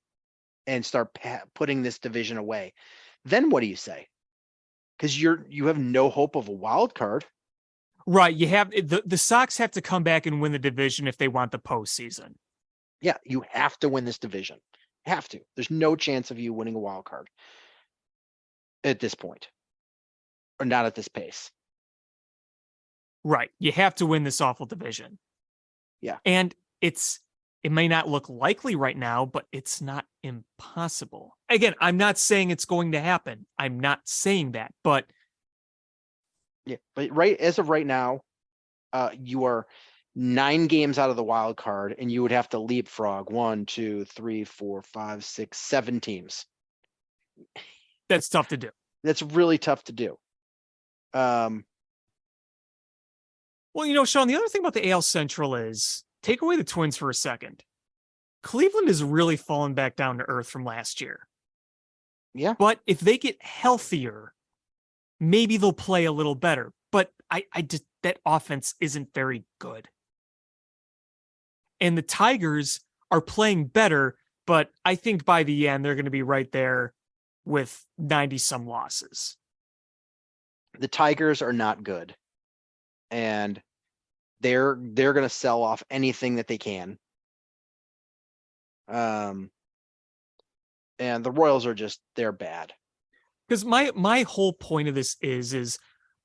start putting this division away? Then what do you say? Because you have no hope of a wild card. Right. You have the Sox have to come back and win the division if they want the postseason. Yeah, you have to win this division. Have to. There's no chance of you winning a wild card at this point, or not at this pace. Right. You have to win this awful division. Yeah. And it may not look likely right now, but it's not impossible. Again, I'm not saying it's going to happen. I'm not saying that, but yeah, but as of right now, you are 9 games out of the wild card, and you would have to leapfrog 1, 2, 3, 4, 5, 6, 7 teams. That's tough to do. That's really tough to do. Well, Sean, the other thing about the AL Central is, take away the Twins for a second. Cleveland has really fallen back down to earth from last year. Yeah. But if they get healthier, maybe they'll play a little better. But I just, that offense isn't very good. And the Tigers are playing better, but I think by the end, they're going to be right there with 90 some losses. The Tigers are not good, and they're going to sell off anything that they can. And the Royals are they're bad. Because my whole point of this is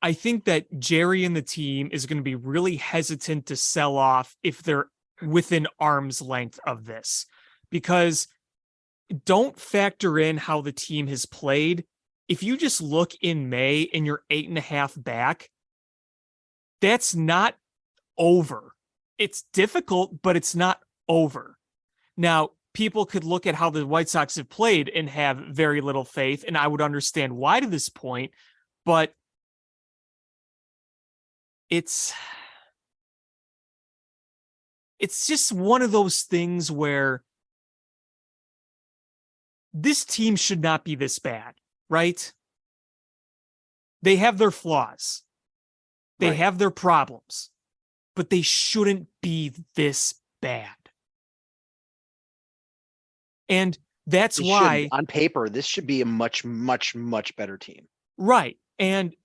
I think that Jerry and the team is going to be really hesitant to sell off if they're within arm's length of this, because don't factor in how the team has played. If you just look in May and you're 8.5 back, that's not over. It's difficult, but it's not over. Now, people could look at how the White Sox have played and have very little faith, and I would understand why to this point, but it's just one of those things where this team should not be this bad, right? They have their flaws. They Right. have their problems, but they shouldn't be this bad. And that's why on paper, this should be a much, much, much better team. Right. And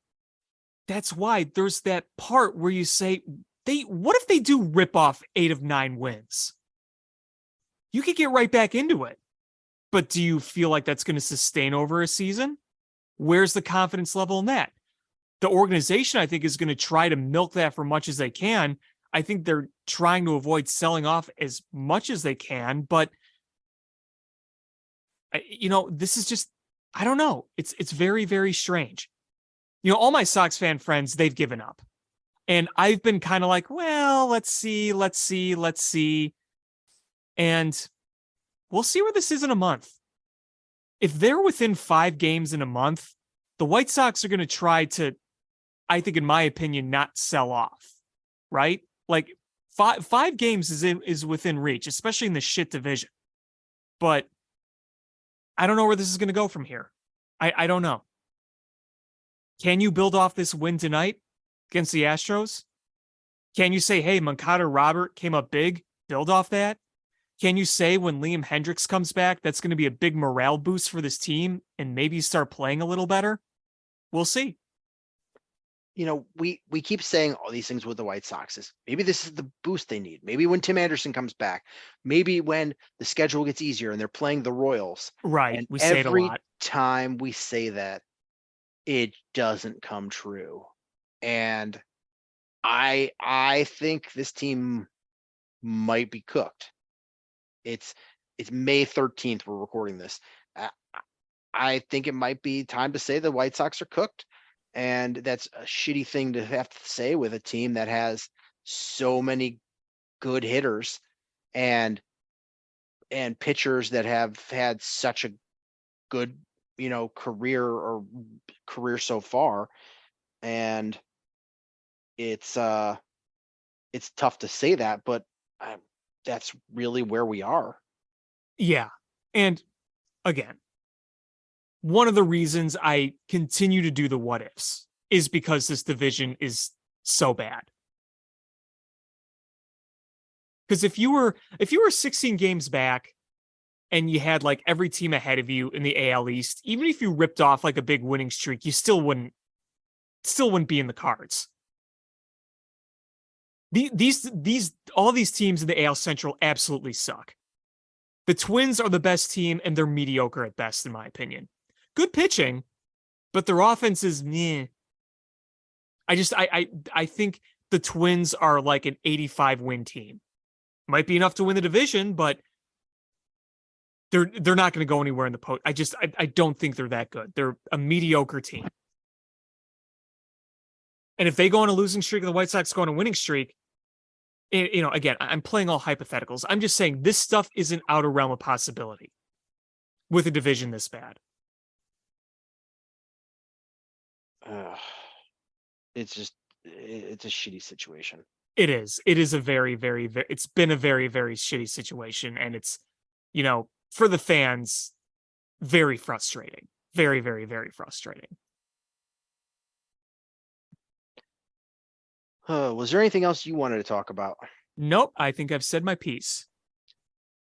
that's why there's that part where you say, what if they do rip off 8 of 9 wins? You could get right back into it. But do you feel like that's going to sustain over a season? Where's the confidence level in that? The organization, I think, is going to try to milk that for much as they can. I think they're trying to avoid selling off as much as they can, but this is just, I don't know. It's very, very strange. All my Sox fan friends, they've given up. And I've been kind of like, well, let's see. And We'll see where this is in a month. If they're within 5 games in a month, the White Sox are going to try to, I think, in my opinion, not sell off, right? Like five games is within reach, especially in the shit division. But I don't know where this is going to go from here. I don't know. Can you build off this win tonight against the Astros? Can you say, hey, Moncada Robert came up big, build off that? Can you say when Liam Hendricks comes back, that's going to be a big morale boost for this team and maybe start playing a little better? We'll see. You know, we keep saying all these things with the White Sox. Is maybe this is the boost they need. Maybe when Tim Anderson comes back, maybe when the schedule gets easier and they're playing the Royals. Right. And We say it a every lot. time we say that, it doesn't come true. And I think this team might be cooked. It's May 13th. We're recording this. I think it might be time to say the White Sox are cooked. And that's a shitty thing to have to say with a team that has so many good hitters and pitchers that have had such a good, career so far. And it's tough to say that, but that's really where we are. Yeah. And again, one of the reasons I continue to do the what ifs is because this division is so bad. Because if you were 16 games back and you had like every team ahead of you in the AL East, even if you ripped off like a big winning streak, you still wouldn't be in the cards. All these teams in the AL Central absolutely suck. The Twins are the best team and they're mediocre at best, in my opinion. Good pitching, but their offense is meh. I think the Twins are like an 85 win team. Might be enough to win the division, but they're not going to go anywhere in the post. I don't think they're that good. They're a mediocre team. And if they go on a losing streak and the White Sox go on a winning streak, again, I'm playing all hypotheticals. I'm just saying this stuff isn't out of realm of possibility with a division this bad. It's a shitty situation. It is. It is a very, very, very, it's been a very, very shitty situation. And it's, for the fans, very frustrating. Very, very, very frustrating. Was there anything else you wanted to talk about? Nope. I think I've said my piece.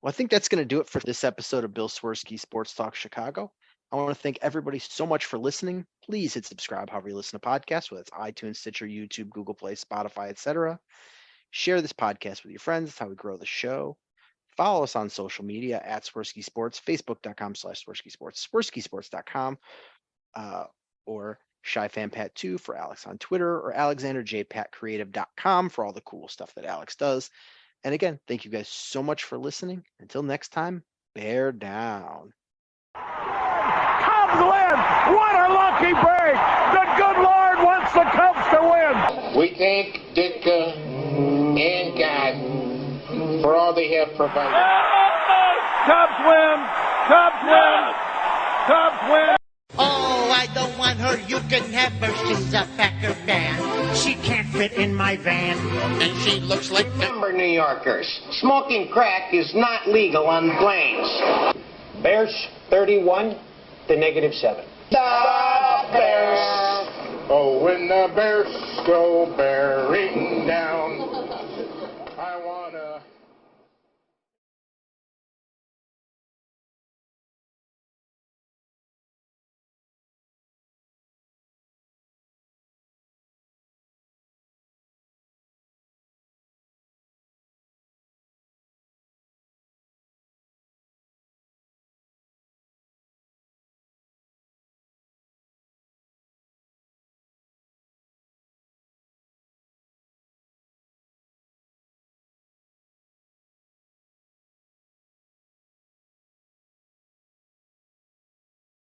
Well, I think that's going to do it for this episode of Bill Swerski Sports Talk Chicago. I want to thank everybody so much for listening. Please hit subscribe however you listen to podcasts, whether it's iTunes, Stitcher, YouTube, Google Play, Spotify, etc. Share this podcast with your friends. That's how we grow the show. Follow us on social media at Swerski Sports, Facebook.com/Swerski Sports, SwerskiSports.com, or ShyFanPat2 for Alex on Twitter, or AlexanderJPatCreative.com for all the cool stuff that Alex does. And again, thank you guys so much for listening. Until next time, bear down. Cubs win! What a lucky break! The good Lord wants the Cubs to win! We thank Ditka and God for all they have provided. Cubs win! Cubs win! Cubs win! Oh, I don't want her. You can have her. She's a Packer fan. She can't fit in my van. And she looks like number New Yorkers. Smoking crack is not legal on planes. Bears 31 to -7. The Bears. Oh, when the Bears go bearing down.